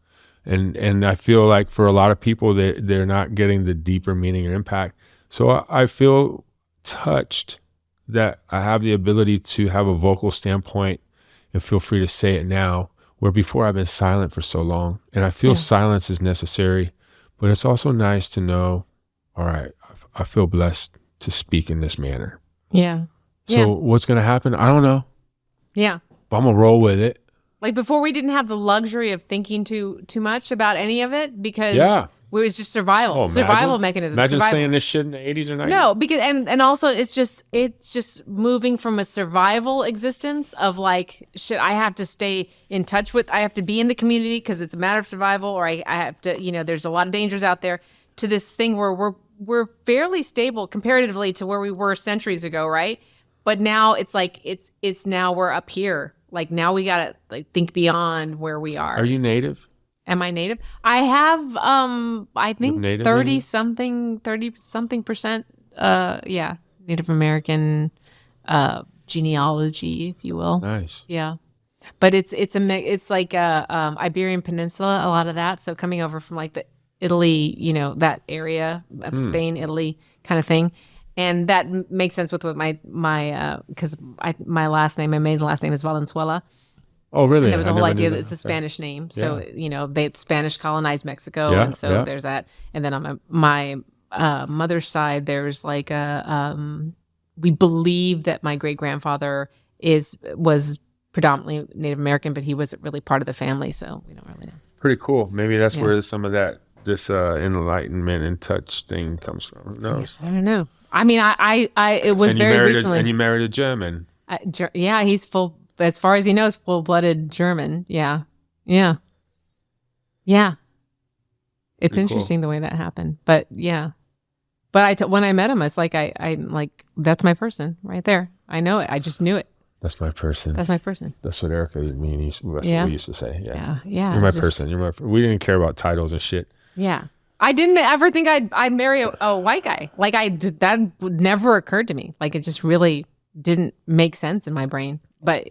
Speaker 2: And I feel like for a lot of people, they're not getting the deeper meaning or impact. So I feel touched that I have the ability to have a vocal standpoint, and feel free to say it now, where before I've been silent for so long. And I feel silence is necessary, but it's also nice to know, all right, I feel blessed to speak in this manner.
Speaker 1: Yeah.
Speaker 2: So what's going to happen? I don't know.
Speaker 1: Yeah.
Speaker 2: But I'm going to roll with it.
Speaker 1: Like before, we didn't have the luxury of thinking too much about any of it, because it was just survival mechanism.
Speaker 2: Imagine saying this shit in the 80s or 90s.
Speaker 1: No, because and also it's just moving from a survival existence of like, shit, I have to stay in touch with, I have to be in the community because it's a matter of survival, or I have to, there's a lot of dangers out there, to this thing where we're fairly stable comparatively to where we were centuries ago, right? But now it's like it's now we're up here. Like now we gotta like think beyond where we are.
Speaker 2: Are you native?
Speaker 1: Am I native? I have I think 30 something percent Native American genealogy, if you will.
Speaker 2: Nice.
Speaker 1: Yeah. But it's like Iberian Peninsula, a lot of that. So coming over from like the Italy, that area of Spain, Italy kind of thing. And that makes sense with what my because my last name, my maiden last name is Valenzuela.
Speaker 2: Oh, really?
Speaker 1: And there was a whole idea that it's a Spanish name. So, Spanish colonized Mexico. And so there's that. And then on my mother's side, there's like we believe that my great grandfather was predominantly Native American, but he wasn't really part of the family. So we don't really know.
Speaker 2: Pretty cool. Maybe that's where some of this enlightenment and touch thing comes from. Who knows?
Speaker 1: I don't know. I mean, it was very recently.
Speaker 2: And you married a German.
Speaker 1: He's full, as far as he knows, full-blooded German. Yeah. Yeah. Yeah. It's
Speaker 2: Pretty
Speaker 1: interesting
Speaker 2: cool.
Speaker 1: the way that happened. But yeah. But when I met him, it's like, I'm like, that's my person right there. I know it. I just knew it.
Speaker 2: That's my person.
Speaker 1: That's my person.
Speaker 2: That's what Erica and me what we used to say. Yeah.
Speaker 1: Yeah.
Speaker 2: You're my person. We didn't care about titles and shit.
Speaker 1: Yeah. I didn't ever think I'd marry a white guy. Like that never occurred to me. Like it just really didn't make sense in my brain. But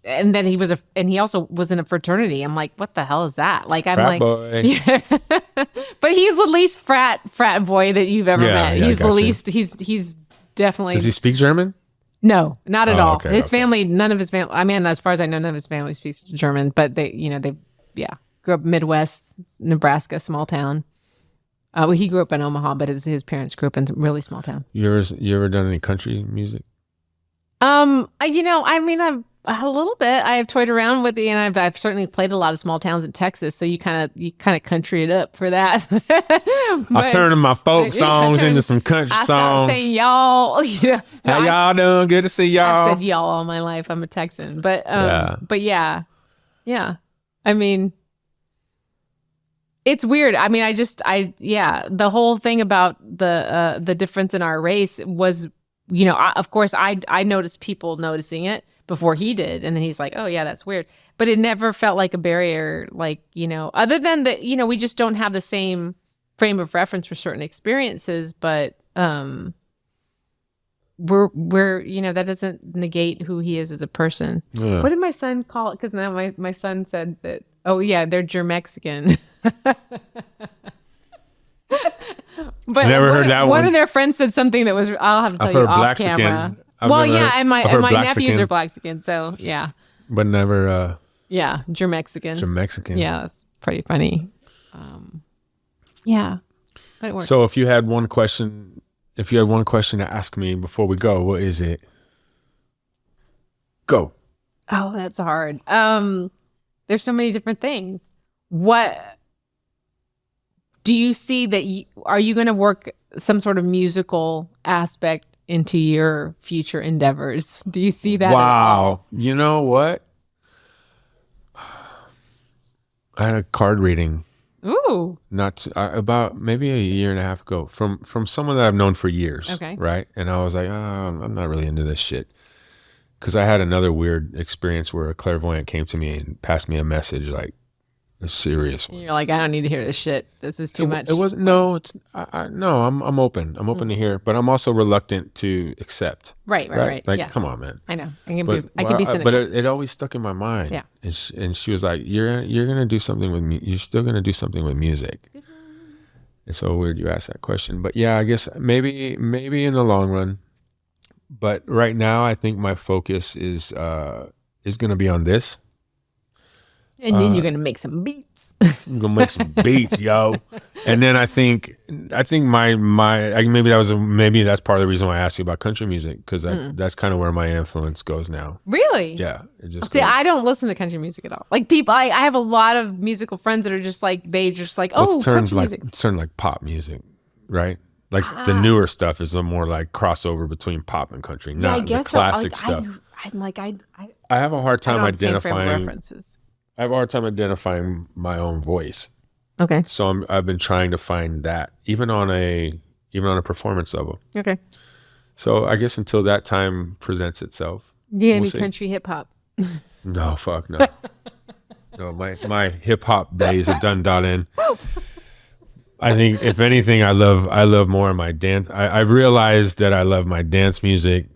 Speaker 1: and then he also was in a fraternity. I'm like, what the hell is that? Like I'm
Speaker 2: Frat
Speaker 1: like,
Speaker 2: boy.
Speaker 1: yeah. But he's the least frat boy that you've ever met.
Speaker 2: Yeah,
Speaker 1: He's the
Speaker 2: gotcha.
Speaker 1: least. He's definitely.
Speaker 2: Does he speak German?
Speaker 1: No, not at all.
Speaker 2: Okay,
Speaker 1: His
Speaker 2: okay.
Speaker 1: family, none of his family. I mean, as far as I know, none of his family speaks German. But they grew up Midwest, Nebraska, small town. Well, he grew up in Omaha, but his parents grew up in a really small town.
Speaker 2: You ever done any country music?
Speaker 1: I've a little bit. I have toyed around with it, and I've certainly played a lot of small towns in Texas. So you kind of country it up for that.
Speaker 2: I turn my folk songs into some country
Speaker 1: I
Speaker 2: songs.
Speaker 1: start saying y'all. Yeah,
Speaker 2: How y'all doing? Good to see y'all.
Speaker 1: I've said y'all all my life. I'm a Texan, but
Speaker 2: Yeah.
Speaker 1: yeah. I mean, it's weird. I mean, the whole thing about the difference in our race was, of course, I noticed people noticing it before he did, and then he's like, oh yeah, that's weird. But it never felt like a barrier, like, other than that, we just don't have the same frame of reference for certain experiences. But we're that doesn't negate who he is as a person.
Speaker 2: Yeah.
Speaker 1: What did my son call it? Because now my son said that, oh yeah, they're Germexican. But
Speaker 2: Never heard that
Speaker 1: one.
Speaker 2: one.
Speaker 1: One of their friends said something that was, I'll have to tell
Speaker 2: I've
Speaker 1: you
Speaker 2: heard
Speaker 1: off camera.
Speaker 2: I've
Speaker 1: Well,
Speaker 2: never
Speaker 1: yeah,
Speaker 2: heard-
Speaker 1: and my
Speaker 2: I've heard
Speaker 1: nephews
Speaker 2: Blaxican,
Speaker 1: are Blaxican, so yeah,
Speaker 2: but never
Speaker 1: yeah, Germexican.
Speaker 2: Mexican.
Speaker 1: Yeah, that's pretty funny. Yeah, but it works.
Speaker 2: So if you had one question to ask me before we go, what is it? Go.
Speaker 1: Oh, that's hard. There's so many different things. What do you see that are you going to work some sort of musical aspect into your future endeavors? Do you see that?
Speaker 2: Wow. You know what? I had a card reading
Speaker 1: Ooh.
Speaker 2: about maybe a year and a half ago from someone that I've known for years.
Speaker 1: Okay.
Speaker 2: Right. And I was like, I'm not really into this shit. Because I had another weird experience where a clairvoyant came to me and passed me a message, like a serious one.
Speaker 1: And you're like, I don't need to hear this shit. This is too much.
Speaker 2: It wasn't. No, it's. No. I'm open. I'm open to hear, but I'm also reluctant to accept.
Speaker 1: Right.
Speaker 2: Like,
Speaker 1: yeah.
Speaker 2: come on, man.
Speaker 1: I know. I can be cynical.
Speaker 2: But it always stuck in my mind.
Speaker 1: Yeah.
Speaker 2: And she was like, "You're gonna do something with me. You're still gonna do something with music." It's so weird you asked that question, but yeah, I guess maybe in the long run. But right now, I think my focus is gonna be on this.
Speaker 1: And then you're gonna make some beats.
Speaker 2: I'm gonna make some beats, yo. And then I think maybe that's part of the reason why I asked you about country music, because that's kind of where my influence goes now.
Speaker 1: Really?
Speaker 2: Yeah, it just
Speaker 1: See,
Speaker 2: goes.
Speaker 1: I don't listen to country music at all. Like people, I have a lot of musical friends that are just like
Speaker 2: Well, it's
Speaker 1: country music.
Speaker 2: it's turned like pop music, right? Like the newer stuff is a more like crossover between pop and country,
Speaker 1: Yeah, I
Speaker 2: not
Speaker 1: guess
Speaker 2: the classic
Speaker 1: so.
Speaker 2: stuff.
Speaker 1: I'm like I
Speaker 2: I have a hard time
Speaker 1: don't have the same frame of
Speaker 2: identifying.
Speaker 1: references.
Speaker 2: I have a hard time identifying my own voice.
Speaker 1: Okay.
Speaker 2: So I've been trying to find that even on a performance level.
Speaker 1: Okay.
Speaker 2: So I guess until that time presents itself.
Speaker 1: Yeah,
Speaker 2: We'll
Speaker 1: any
Speaker 2: see.
Speaker 1: country hip hop.
Speaker 2: No, fuck no. No, my hip hop days are done in. I think if anything, I love more of my dance. I realized that I love my dance music,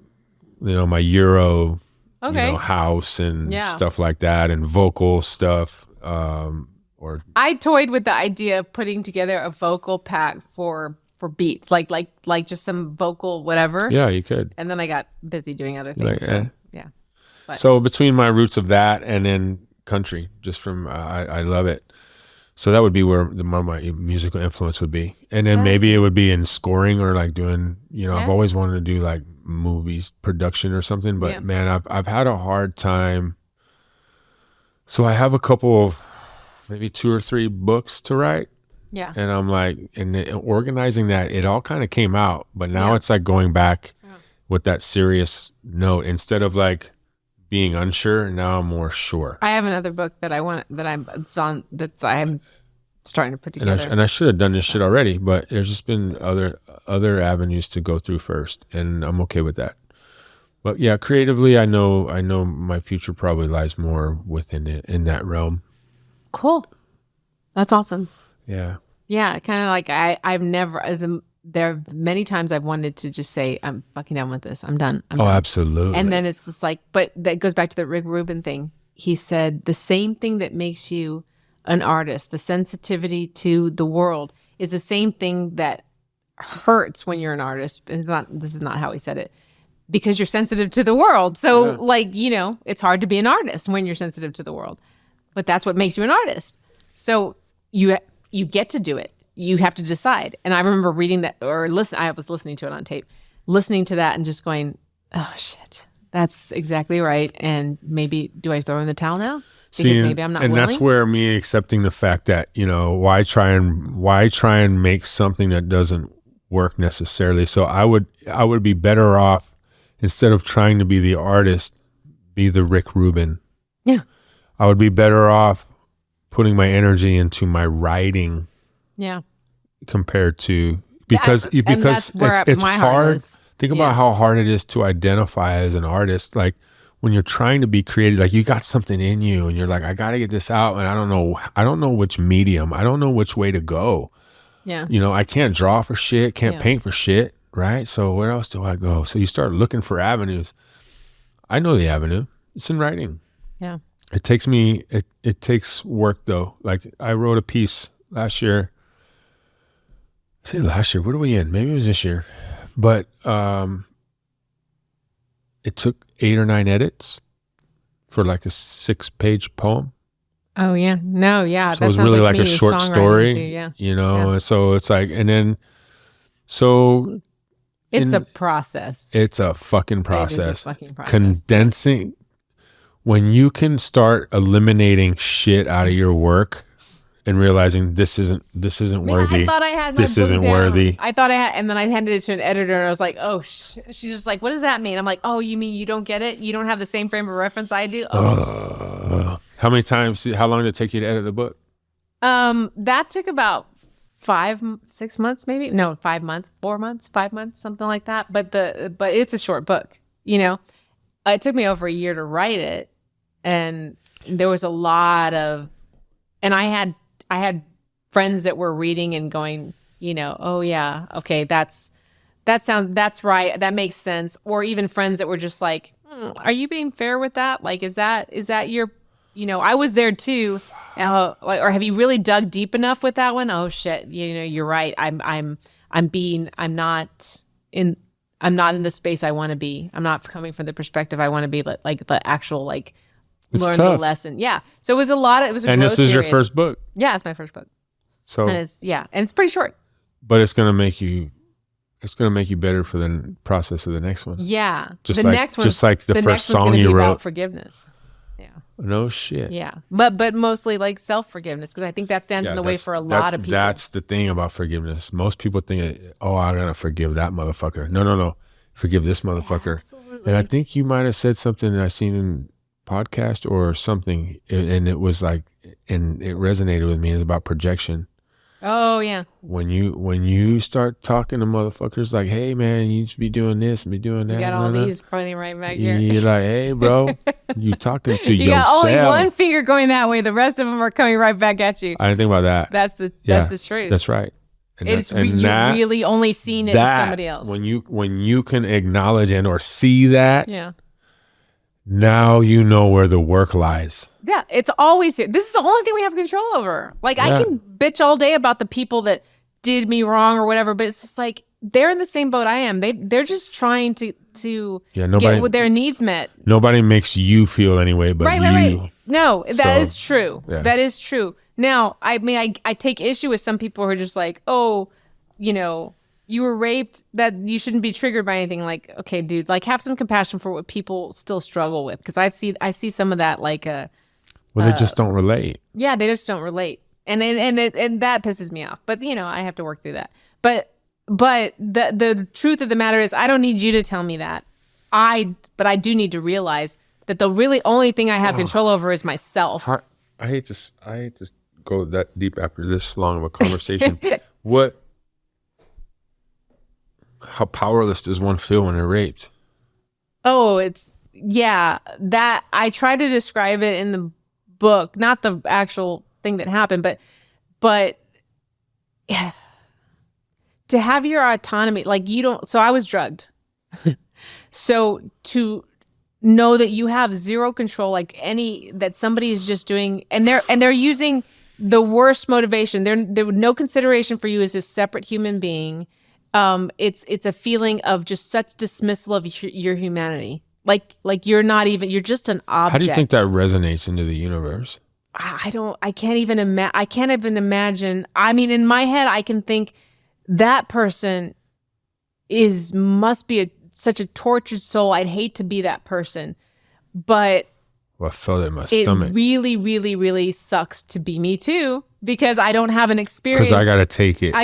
Speaker 2: my Euro,
Speaker 1: Okay.
Speaker 2: house and
Speaker 1: Yeah.
Speaker 2: stuff like that, and vocal stuff. Or
Speaker 1: I toyed with the idea of putting together a vocal pack for beats, like just some vocal whatever.
Speaker 2: yeah, you could.
Speaker 1: And then I got busy doing other things.
Speaker 2: Like,
Speaker 1: so, yeah. But-
Speaker 2: So between my roots of that and then country, just from I love it. So that would be where my musical influence would be, and then maybe it would be in scoring or like doing. I've always wanted to do like movies production or something, but man, I've had a hard time. So I have a couple of maybe 2 or 3 books to write.
Speaker 1: Yeah.
Speaker 2: And I'm like, and organizing that, it all kind of came out, but now it's like going back with that serious note instead of like being unsure. Now I'm more sure.
Speaker 1: I have another book that I'm starting to put together.
Speaker 2: And I should have done this shit already, but there's just been other avenues to go through first, and I'm okay with that. But yeah, creatively, I know my future probably lies more within it in that realm.
Speaker 1: Cool. That's awesome.
Speaker 2: Yeah.
Speaker 1: Yeah, kind of like I've never. There are many times I've wanted to just say, I'm fucking done with this. I'm done. I'm
Speaker 2: Oh,
Speaker 1: done.
Speaker 2: absolutely.
Speaker 1: And then it's just like, but that goes back to the Rick Rubin thing. He said the same thing that makes you an artist, the sensitivity to the world, is the same thing that hurts when you're an artist. This is not how he said it, because you're sensitive to the world. So like, it's hard to be an artist when you're sensitive to the world, but that's what makes you an artist. So you get to do it. You have to decide. And I remember reading that I was listening to it on tape, listening to that and just going, oh shit, that's exactly right. And maybe do I throw in the towel now? Because maybe I'm not willing.
Speaker 2: And that's where me accepting the fact that, why try and make something that doesn't work necessarily. So I would be better off, instead of trying to be the artist, be the Rick Rubin.
Speaker 1: Yeah.
Speaker 2: I would be better off putting my energy into my writing.
Speaker 1: Yeah.
Speaker 2: Compared to, because it's hard. Think about how hard it is to identify as an artist. Like when you're trying to be creative, like you got something in you and you're like, I got to get this out. And I don't know which medium. I don't know which way to go.
Speaker 1: Yeah.
Speaker 2: I can't draw for shit, can't paint for shit. Right. So where else do I go? So you start looking for avenues. I know the avenue. It's in writing.
Speaker 1: Yeah.
Speaker 2: It takes work though. Like I wrote a piece last year. Say last year, what are we in? Maybe it was this year, but it took 8 or 9 edits for like a 6-page poem.
Speaker 1: Oh yeah, no, yeah.
Speaker 2: So it was really like a short story,
Speaker 1: too, yeah.
Speaker 2: And so it's like, and then so
Speaker 1: it's a process.
Speaker 2: It's a fucking process.
Speaker 1: It is a fucking process.
Speaker 2: Condensing when you can start eliminating shit out of your work. And realizing this isn't worthy.
Speaker 1: I thought I had
Speaker 2: this isn't
Speaker 1: down.
Speaker 2: worthy.
Speaker 1: I thought I had, and then I handed it to an editor, and I was like, "Oh, she's just like, what does that mean?" I'm like, "Oh, you mean you don't get it? You don't have the same frame of reference I do?" Oh.
Speaker 2: How long did it take you to edit the book?
Speaker 1: That took about 5-6 months, maybe. No, 5 months, 4 months, 5 months, something like that. But it's a short book, It took me over a year to write it, and there was a lot of, and I had friends that were reading and going, oh yeah, okay, that's right, that makes sense. Or even friends that were just like, are you being fair with that? Like, is that your, I was there too. Or have you really dug deep enough with that one? Oh shit, you're right. I'm not in the space I want to be. I'm not coming from the perspective I want to be, like the actual like.
Speaker 2: It's
Speaker 1: learn
Speaker 2: tough.
Speaker 1: the lesson. Yeah. So it was a lot of, it was a
Speaker 2: and
Speaker 1: growth
Speaker 2: this is
Speaker 1: period.
Speaker 2: your first book.
Speaker 1: Yeah, it's my first book.
Speaker 2: So
Speaker 1: and it's pretty short.
Speaker 2: But it's gonna make you better for the process of the next one.
Speaker 1: Yeah.
Speaker 2: Next like the first song you wrote.
Speaker 1: About forgiveness. Yeah.
Speaker 2: No shit.
Speaker 1: Yeah. But mostly like self-forgiveness, because I think that stands in the way for a lot of people.
Speaker 2: That's the thing about forgiveness. Most people think, oh, I gotta forgive that motherfucker. No. Forgive this motherfucker. Absolutely. And I think you might have said something that I seen in podcast or something, and it was like, and it resonated with me. It's about projection.
Speaker 1: Oh yeah.
Speaker 2: When you start talking to motherfuckers like, hey man, you should be doing this and be doing that.
Speaker 1: You got all these pointing right back here.
Speaker 2: You're like, hey bro, you talking to
Speaker 1: you
Speaker 2: yourself.
Speaker 1: got only one finger going that way. The rest of them are coming right back at you.
Speaker 2: I didn't think about that.
Speaker 1: That's the truth.
Speaker 2: That's right. And
Speaker 1: you're really only seeing it as somebody else.
Speaker 2: When you can acknowledge and or see that.
Speaker 1: Yeah.
Speaker 2: Now you know where the work lies.
Speaker 1: Yeah, it's always here. This is the only thing we have control over. Like, I can bitch all day about the people that did me wrong or whatever, but it's just like, they're in the same boat I am. They're just trying to get with their needs met.
Speaker 2: Nobody makes you feel anyway, but
Speaker 1: right. No, that is true.
Speaker 2: Yeah.
Speaker 1: That is true. Now, I mean, I take issue with some people who are just like, oh, you were raped, that you shouldn't be triggered by anything. Like, okay, dude, like have some compassion for what people still struggle with. Because I see some of that like
Speaker 2: they just don't relate.
Speaker 1: Yeah, they just don't relate. And that pisses me off. But I have to work through that. But the truth of the matter is, I don't need you to tell me that. But I do need to realize that the really only thing I have control over is myself.
Speaker 2: I hate to go that deep after this long of a conversation. How powerless does one feel when they're raped?
Speaker 1: Oh, that I try to describe it in the book, not the actual thing that happened, but to have your autonomy, like you don't, so I was drugged. So to know that you have zero control, like that somebody is just doing, and they're using the worst motivation. There no consideration for you as a separate human being. It's a feeling of just such dismissal of your humanity. Like you're not even, you're just an object.
Speaker 2: How do you think that resonates into the universe?
Speaker 1: I can't even imagine. I mean, in my head, I can think that person must be such a tortured soul. I'd hate to be that person, but
Speaker 2: I felt it in my stomach.
Speaker 1: It really, really, really sucks to be me too, because I don't have an experience.
Speaker 2: Because I got to take it.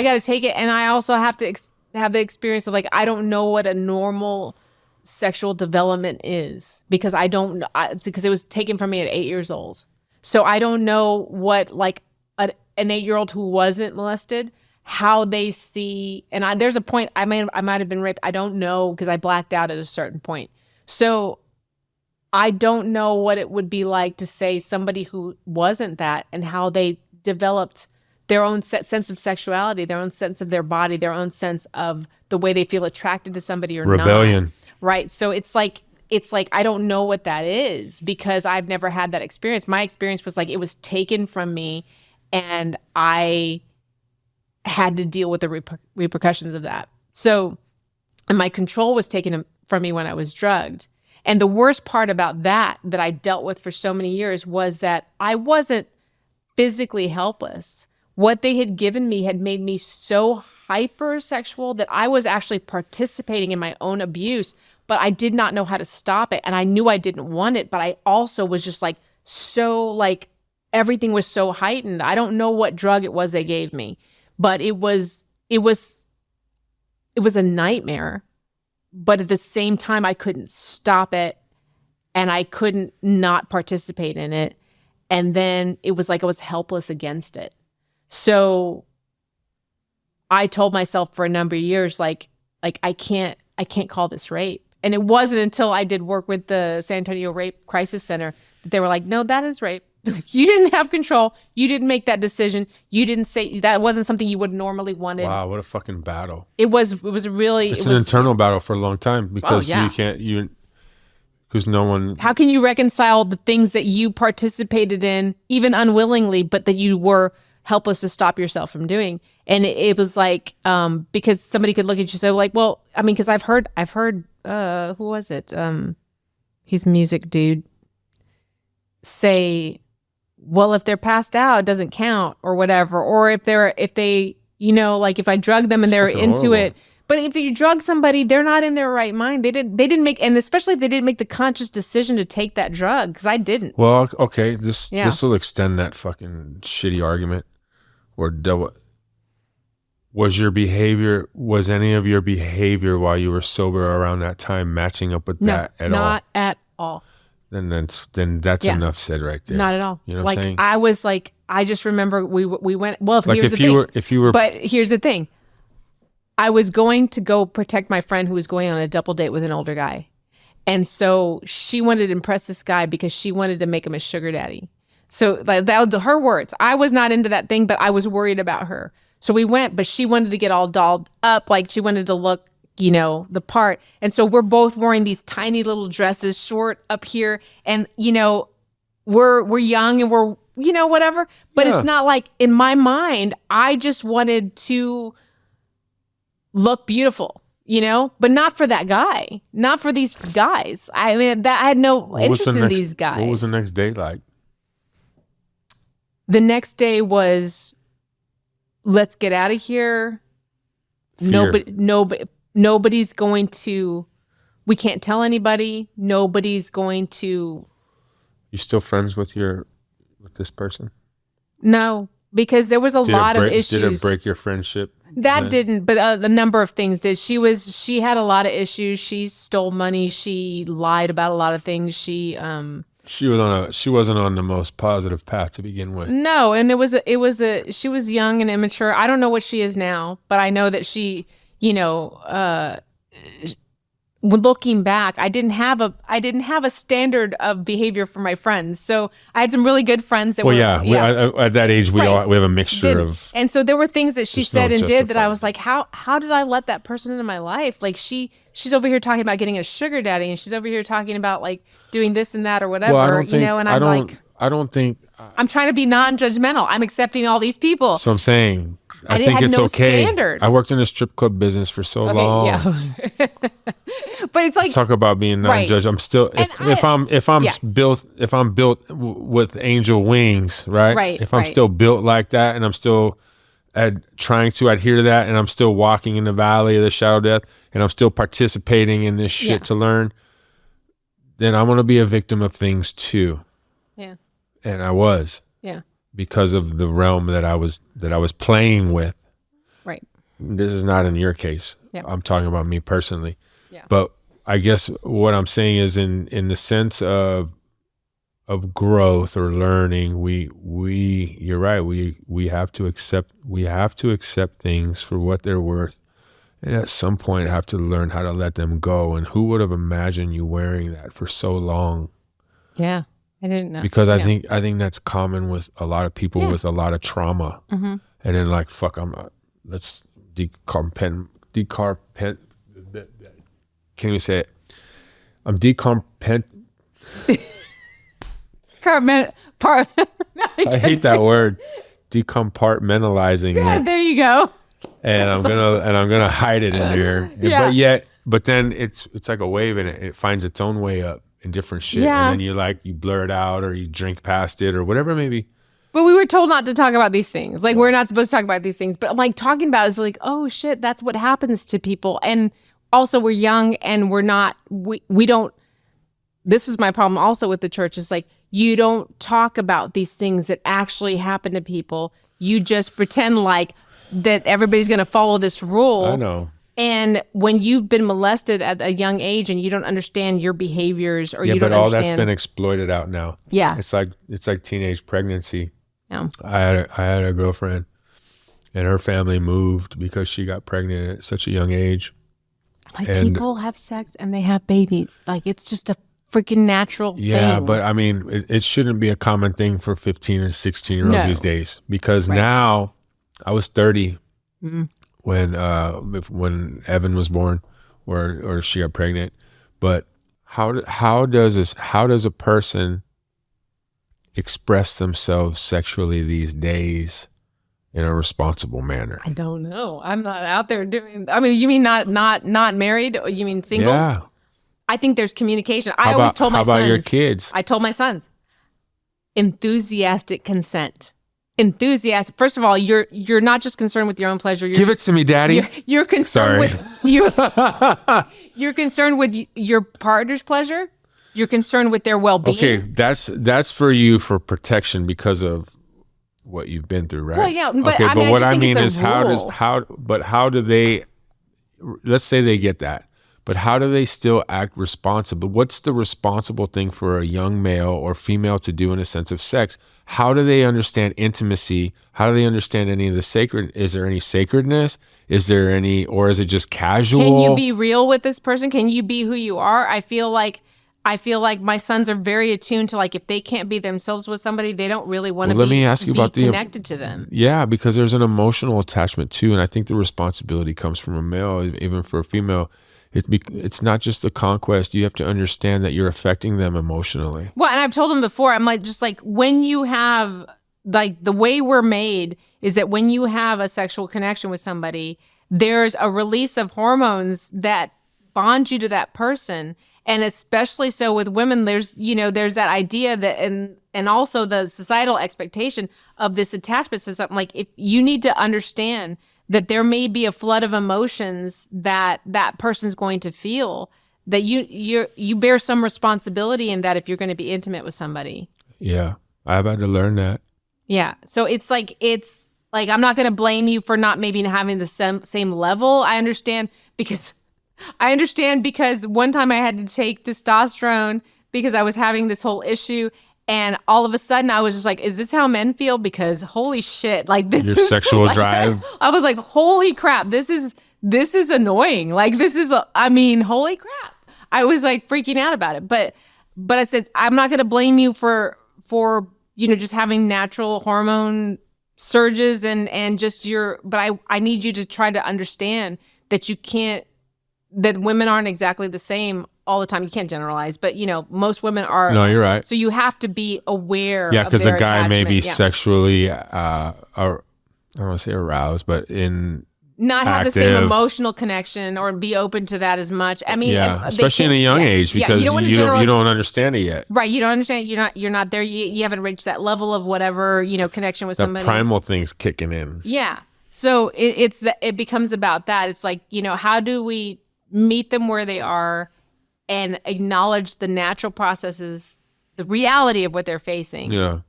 Speaker 1: And I also have to have the experience of like, I don't know what a normal sexual development is, because because it was taken from me at 8 years old. So I don't know what like an 8-year-old who wasn't molested, how they see, and there's a point I might have been raped. I don't know, because I blacked out at a certain point. So I don't know what it would be like to say somebody who wasn't that, and how they developed their own sense of sexuality, their own sense of their body, their own sense of the way they feel attracted to somebody or not.
Speaker 2: Rebellion.
Speaker 1: Right. So it's like I don't know what that is, because I've never had that experience. My experience was like it was taken from me, and I had to deal with the repercussions of that. So, and my control was taken from me when I was drugged. And the worst part about that I dealt with for so many years was that I wasn't physically helpless. What they had given me had made me so hypersexual that I was actually participating in my own abuse, but I did not know how to stop it. And I knew I didn't want it, but I also was just like, so like everything was so heightened. I don't know what drug it was they gave me, but it was a nightmare. But at the same time, I couldn't stop it, and I couldn't not participate in it. And then it was like I was helpless against it. So I told myself for a number of years, like I can't call this rape. And it wasn't until I did work with the San Antonio Rape Crisis Center that they were like, no, that is rape. You didn't have control. You didn't make that decision. You didn't say that wasn't something you would normally wanted.
Speaker 2: Wow, what a fucking battle.
Speaker 1: It was really.
Speaker 2: It's an internal battle for a long time, because because no one.
Speaker 1: How can you reconcile the things that you participated in, even unwillingly, but that you were helpless to stop yourself from doing? And it was like, because somebody could look at you and say, like, well, I mean, because I've heard, who was it? He's a music dude. Say, well, if they're passed out, it doesn't count, or whatever. Or if they, like if I drug them and they're into it. But if you drug somebody, they're not in their right mind. They didn't make, and especially if they didn't make the conscious decision to take that drug, because I didn't.
Speaker 2: Well, okay, this will extend that fucking shitty argument. Or was any of your behavior while you were sober around that time matching up with that at all?
Speaker 1: Not at all.
Speaker 2: Then that's enough said right there.
Speaker 1: Not at all.
Speaker 2: You know what I'm saying?
Speaker 1: I was like, I just remember we went. Well,
Speaker 2: like
Speaker 1: here's
Speaker 2: if
Speaker 1: the
Speaker 2: you
Speaker 1: thing.
Speaker 2: were, if you were,
Speaker 1: but here's the thing. I was going to go protect my friend who was going on a double date with an older guy, and so she wanted to impress this guy because she wanted to make him a sugar daddy. So like, that was her words. I was not into that thing, but I was worried about her. So we went, but she wanted to get all dolled up, like she wanted to look, the part. And so we're both wearing these tiny little dresses, short up here, and we're young and we're whatever. But it's not like, in my mind, I just wanted to look beautiful, but not for that guy, not for these guys. I mean, I had no interest in these guys.
Speaker 2: What was the next day like?
Speaker 1: The next day was, let's get out of here.
Speaker 2: Fear.
Speaker 1: Nobody's going to, we can't tell anybody. Nobody's going to. You
Speaker 2: still friends with this person?
Speaker 1: No, because there was a lot of issues.
Speaker 2: Did it break your friendship?
Speaker 1: That didn't, but the number of things did. She had a lot of issues. She stole money. She lied about a lot of things. She wasn't on the most positive path to begin with. No, and she was young and immature. I don't know what she is now, but I know that she, looking back, I didn't have a standard of behavior for my friends. So I had some really good friends that
Speaker 2: Well,
Speaker 1: were
Speaker 2: at that age, we
Speaker 1: Right.
Speaker 2: we have a mixture of.
Speaker 1: And so there were things that she
Speaker 2: There's no
Speaker 1: said and did that I
Speaker 2: justifying.
Speaker 1: was like, how did I let that person into my life? Like she's over here talking about getting a sugar daddy, and she's over here talking about like doing this and that or whatever,
Speaker 2: Well, I don't think.
Speaker 1: and
Speaker 2: I
Speaker 1: I'm
Speaker 2: don't.
Speaker 1: like,
Speaker 2: I don't think.
Speaker 1: I'm trying to be non-judgmental. I'm accepting all these people.
Speaker 2: So I'm saying. I
Speaker 1: I
Speaker 2: think
Speaker 1: had
Speaker 2: it's
Speaker 1: no
Speaker 2: okay.
Speaker 1: standard.
Speaker 2: I worked in the strip club business for so long.
Speaker 1: Yeah. But it's like,
Speaker 2: Talk about being
Speaker 1: Right.
Speaker 2: non-judge. I'm still if I'm
Speaker 1: Yeah.
Speaker 2: built with angel wings, right?
Speaker 1: Right,
Speaker 2: If I'm
Speaker 1: right.
Speaker 2: still built like that, and I'm still trying to adhere to that, and I'm still walking in the valley of the shadow of death, and I'm still participating in this shit
Speaker 1: Yeah.
Speaker 2: to learn, then I'm gonna be a victim of things too.
Speaker 1: yeah,
Speaker 2: And I was,
Speaker 1: yeah,
Speaker 2: because of the realm that I was playing with.
Speaker 1: right.
Speaker 2: This is not in your case.
Speaker 1: Yeah.
Speaker 2: I'm talking about me personally.
Speaker 1: Yeah.
Speaker 2: But I guess what I'm saying is in the sense of growth or learning, we you're right. We have to accept things for what they're worth. And at some point have to learn how to let them go. And who would have imagined you wearing that for so long?
Speaker 1: Yeah. I didn't know.
Speaker 2: Because I
Speaker 1: Yeah.
Speaker 2: think that's common with a lot of people
Speaker 1: Yeah.
Speaker 2: with a lot of trauma.
Speaker 1: Mm-hmm.
Speaker 2: And then like, fuck, let's decarpent. Can't even say it. I'm decompen. I hate that word. Decompartmentalizing
Speaker 1: Yeah,
Speaker 2: it,
Speaker 1: there you go.
Speaker 2: and I'm gonna hide it in there.
Speaker 1: Yeah.
Speaker 2: But then it's like a wave, and it finds its own way up in different shit.
Speaker 1: Yeah.
Speaker 2: And then you blur it out, or you drink past it, or whatever it may be.
Speaker 1: But we were told not to talk about these things. Like, we're not supposed to talk about these things. But like, talking about it is like, oh shit, that's what happens to people. And also, we're young and we're not, we don't, this was my problem also with the church, is like, you don't talk about these things that actually happen to people. You just pretend like that everybody's going to follow this rule.
Speaker 2: I know.
Speaker 1: And when you've been molested at a young age and you don't understand your behaviors, or you
Speaker 2: But
Speaker 1: don't
Speaker 2: all
Speaker 1: understand.
Speaker 2: that's been exploited out now.
Speaker 1: Yeah.
Speaker 2: It's like teenage pregnancy.
Speaker 1: Yeah.
Speaker 2: I had a girlfriend, and her family moved because she got pregnant at such a young age.
Speaker 1: Like,
Speaker 2: And-
Speaker 1: people have sex and they have babies. Like, it's just a freaking natural
Speaker 2: Yeah,
Speaker 1: thing.
Speaker 2: but I mean, it shouldn't be a common thing for 15 or 16-year-olds
Speaker 1: No.
Speaker 2: these days, because
Speaker 1: Right.
Speaker 2: now I was 30
Speaker 1: Mhm.
Speaker 2: when Evan was born, or she got pregnant. But how does a person express themselves sexually these days in a responsible manner?
Speaker 1: I don't know. I'm not out there doing. I mean, you mean not married? Or you mean single?
Speaker 2: Yeah.
Speaker 1: I think there's communication. I
Speaker 2: How
Speaker 1: always
Speaker 2: about
Speaker 1: told my
Speaker 2: how about
Speaker 1: sons.
Speaker 2: your kids?
Speaker 1: I told my sons, enthusiastic consent. Enthusiastic. First of all, you're not just concerned with your own pleasure.
Speaker 2: Give it to me, Daddy.
Speaker 1: You're concerned
Speaker 2: Sorry.
Speaker 1: with you're concerned with your partner's pleasure. You're concerned with their well-being.
Speaker 2: Okay, that's for you, for protection, because of what you've been through, right?
Speaker 1: Well, yeah, but
Speaker 2: okay,
Speaker 1: I mean, I
Speaker 2: what
Speaker 1: just
Speaker 2: I
Speaker 1: think
Speaker 2: mean
Speaker 1: it's
Speaker 2: is
Speaker 1: a rule.
Speaker 2: how do they? Let's say they get that, but how do they still act responsible? What's the responsible thing for a young male or female to do in a sense of sex? How do they understand intimacy? How do they understand any of the sacred? Is there any sacredness? Is there any, or is it just casual?
Speaker 1: Can you be real with this person? Can you be who you are? I feel like my sons are very attuned to, like, if they can't be themselves with somebody, they don't really want to
Speaker 2: Well, let me ask you
Speaker 1: be
Speaker 2: about the-
Speaker 1: connected to them.
Speaker 2: Yeah, because there's an emotional attachment too, and I think the responsibility comes from a male, even for a female. It's not just the conquest. You have to understand that you're affecting them emotionally.
Speaker 1: Well, and I've told them before, I'm like, just like, when you have, like, the way we're made is that when you have a sexual connection with somebody, there's a release of hormones that bond you to that person. And especially so with women, there's that idea that, and also the societal expectation of this attachment system. Like, if you need to understand that there may be a flood of emotions that person's going to feel, that you bear some responsibility in that if you're going to be intimate with somebody.
Speaker 2: Yeah, I've had to learn that.
Speaker 1: Yeah. So it's like I'm not going to blame you for not maybe having the same level. I understand because one time I had to take testosterone because I was having this whole issue, and all of a sudden I was just like, is this how men feel? Because holy shit, like, this
Speaker 2: Your
Speaker 1: is
Speaker 2: sexual
Speaker 1: like,
Speaker 2: drive.
Speaker 1: I was like, holy crap, this is annoying. Like, holy crap. I was like freaking out about it. But I said, I'm not going to blame you for, just having natural hormone surges and just but I need you to try to understand that that women aren't exactly the same all the time. You can't generalize, but most women are.
Speaker 2: No, you're right.
Speaker 1: So you have to be aware.
Speaker 2: Yeah, because a guy may be
Speaker 1: attachment.
Speaker 2: sexually, I don't want to say aroused, but
Speaker 1: not have
Speaker 2: active.
Speaker 1: the same emotional connection or be open to that as much. I mean,
Speaker 2: especially in a young age, because you don't understand it yet.
Speaker 1: Right, you don't understand. You're not there. You haven't reached that level of whatever connection with somebody.
Speaker 2: The primal thing's kicking in.
Speaker 1: Yeah, so it becomes about that. It's like how do we meet them where they are and acknowledge the natural processes, the reality of what they're facing.
Speaker 2: Yeah,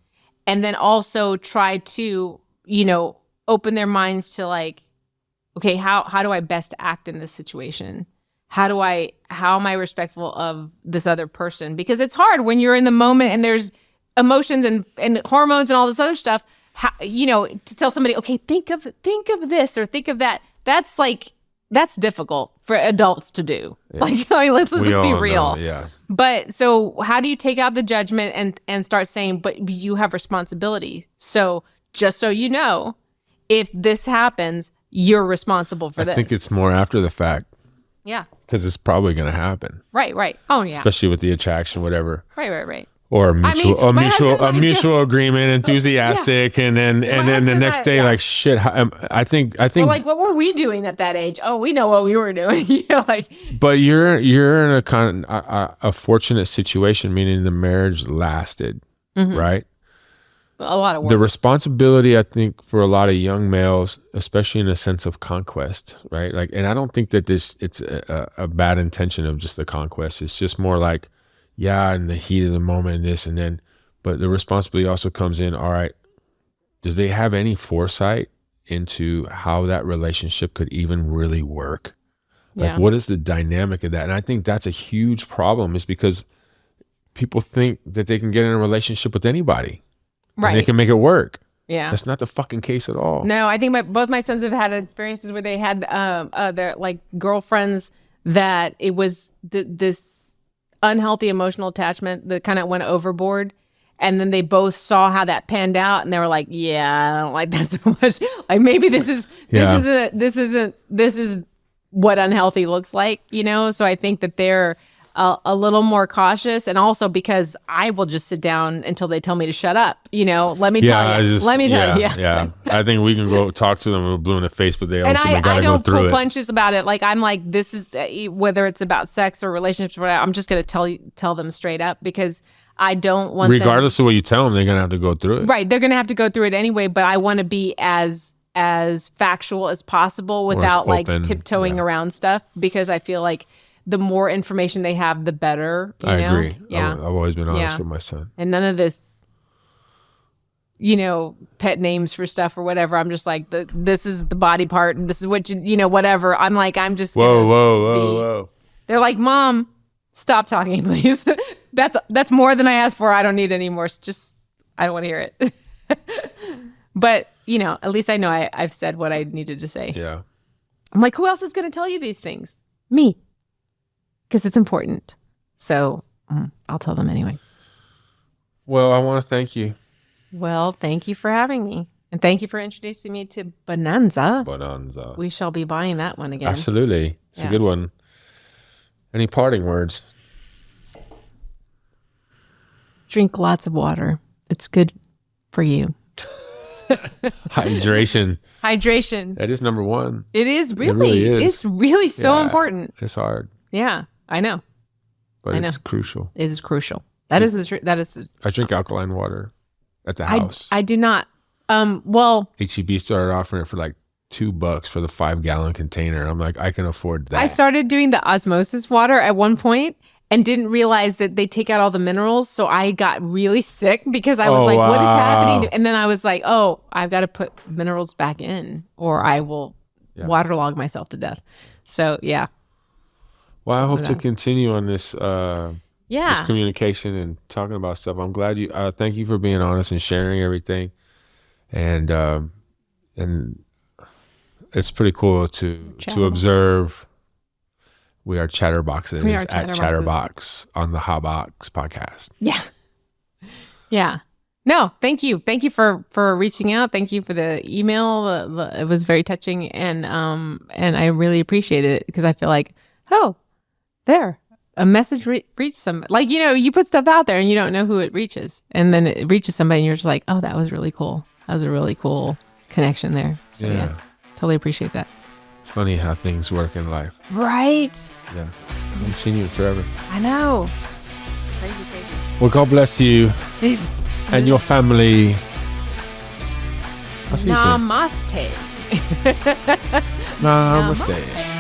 Speaker 1: and then also try to open their minds to like, okay, how do I best act in this situation? How am I respectful of this other person? Because it's hard when you're in the moment and there's emotions and hormones and all this other stuff. To tell somebody, okay, think of this or think of that. That's difficult for adults to do. Yeah. Like, let's be real.
Speaker 2: Know, yeah.
Speaker 1: But so how do you take out the judgment and start saying, but you have responsibility. So just so you know, if this happens, you're responsible for this.
Speaker 2: I think it's more after the fact.
Speaker 1: Yeah.
Speaker 2: Because it's probably going to happen.
Speaker 1: Right. Oh, yeah.
Speaker 2: Especially with the attraction, whatever.
Speaker 1: Right.
Speaker 2: Or a mutual agreement, enthusiastic, and then the next day, like shit. I think.
Speaker 1: Well, like, what were we doing at that age? Oh, we know what we were doing.
Speaker 2: But you're in a kind of a fortunate situation, meaning the marriage lasted, right?
Speaker 1: A lot of work.
Speaker 2: The responsibility, I think, for a lot of young males, especially in a sense of conquest, right? Like, and I don't think that it's a bad intention of just the conquest. It's just more like, yeah, in the heat of the moment, but the responsibility also comes in, all right, do they have any foresight into how that relationship could even really work? Like, what is the dynamic of that? And I think that's a huge problem, is because people think that they can get in a relationship with anybody. Right. And they can make it work.
Speaker 1: Yeah.
Speaker 2: That's not the fucking case at all.
Speaker 1: No, I think both my sons have had experiences where they had their like girlfriends that it was this unhealthy emotional attachment that kind of went overboard, and then they both saw how that panned out, and they were like, "Yeah, I don't like that so much. Like maybe this is what unhealthy looks like, So I think that they're a little more cautious, and also because I will just sit down until they tell me to shut up. Let me tell you.
Speaker 2: Yeah. I think we can go talk to them. We're blue in the face, but they ultimately got to go through it. And I don't pull
Speaker 1: punches about it. Like, I'm like, this is whether it's about sex or relationships or whatever, I'm just going to tell them straight up, because I don't want
Speaker 2: regardless of what you tell them, they're going to have to go through it.
Speaker 1: Right. They're going to have to go through it anyway, but I want to be as factual as possible without like tiptoeing around stuff, because I feel like the more information they have, the better.
Speaker 2: I agree.
Speaker 1: Yeah.
Speaker 2: I've always been honest with my son.
Speaker 1: And none of this, pet names for stuff or whatever. I'm just like, this is the body part, and this is what whatever. I'm like, I'm just
Speaker 2: whoa.
Speaker 1: They're like, Mom, stop talking, please. That's more than I asked for. I don't need any more. It's just, I don't want to hear it. But at least I know I've said what I needed to say.
Speaker 2: Yeah.
Speaker 1: I'm like, who else is going to tell you these things? Me. Because it's important. So I'll tell them anyway.
Speaker 2: Well, I want to thank you.
Speaker 1: Well, thank you for having me. And thank you for introducing me to Bonanza. We shall be buying that one again.
Speaker 2: Absolutely. It's a good one. Any parting words?
Speaker 1: Drink lots of water. It's good for you.
Speaker 2: Hydration. That is number one.
Speaker 1: It is really. It really is. It's really so important.
Speaker 2: It's hard.
Speaker 1: Yeah, I know.
Speaker 2: But it's crucial.
Speaker 1: It is crucial. That is
Speaker 2: I drink alkaline water at the house.
Speaker 1: I do not. Well,
Speaker 2: HEB started offering it for like $2 for the 5-gallon container. I'm like, I can afford that.
Speaker 1: I started doing the osmosis water at one point and didn't realize that they take out all the minerals. So I got really sick because I was like, what is happening? And then I was like, oh, I've got to put minerals back in or I will waterlog myself to death. So, yeah.
Speaker 2: Well, I hope to continue on this this communication and talking about stuff. I'm glad you, thank you for being honest and sharing everything. And it's pretty cool to observe We are Chatterboxes
Speaker 1: We are
Speaker 2: at
Speaker 1: Chatterboxes.
Speaker 2: Chatterbox on the Hotbox podcast.
Speaker 1: Yeah. Yeah. No, thank you. Thank you for reaching out. Thank you for the email. It was very touching, and I really appreciated it because I feel like, oh, there, a message reached some. Like, you know, you put stuff out there and you don't know who it reaches, and then it reaches somebody, and you're just like, oh, that was really cool. That was a really cool connection there. So yeah, totally appreciate that.
Speaker 2: It's funny how things work in life.
Speaker 1: Right.
Speaker 2: Yeah. I haven't seen you forever.
Speaker 1: I know. Crazy.
Speaker 2: Well, God bless you and your family. I'll see you soon.
Speaker 1: Namaste.
Speaker 2: Namaste.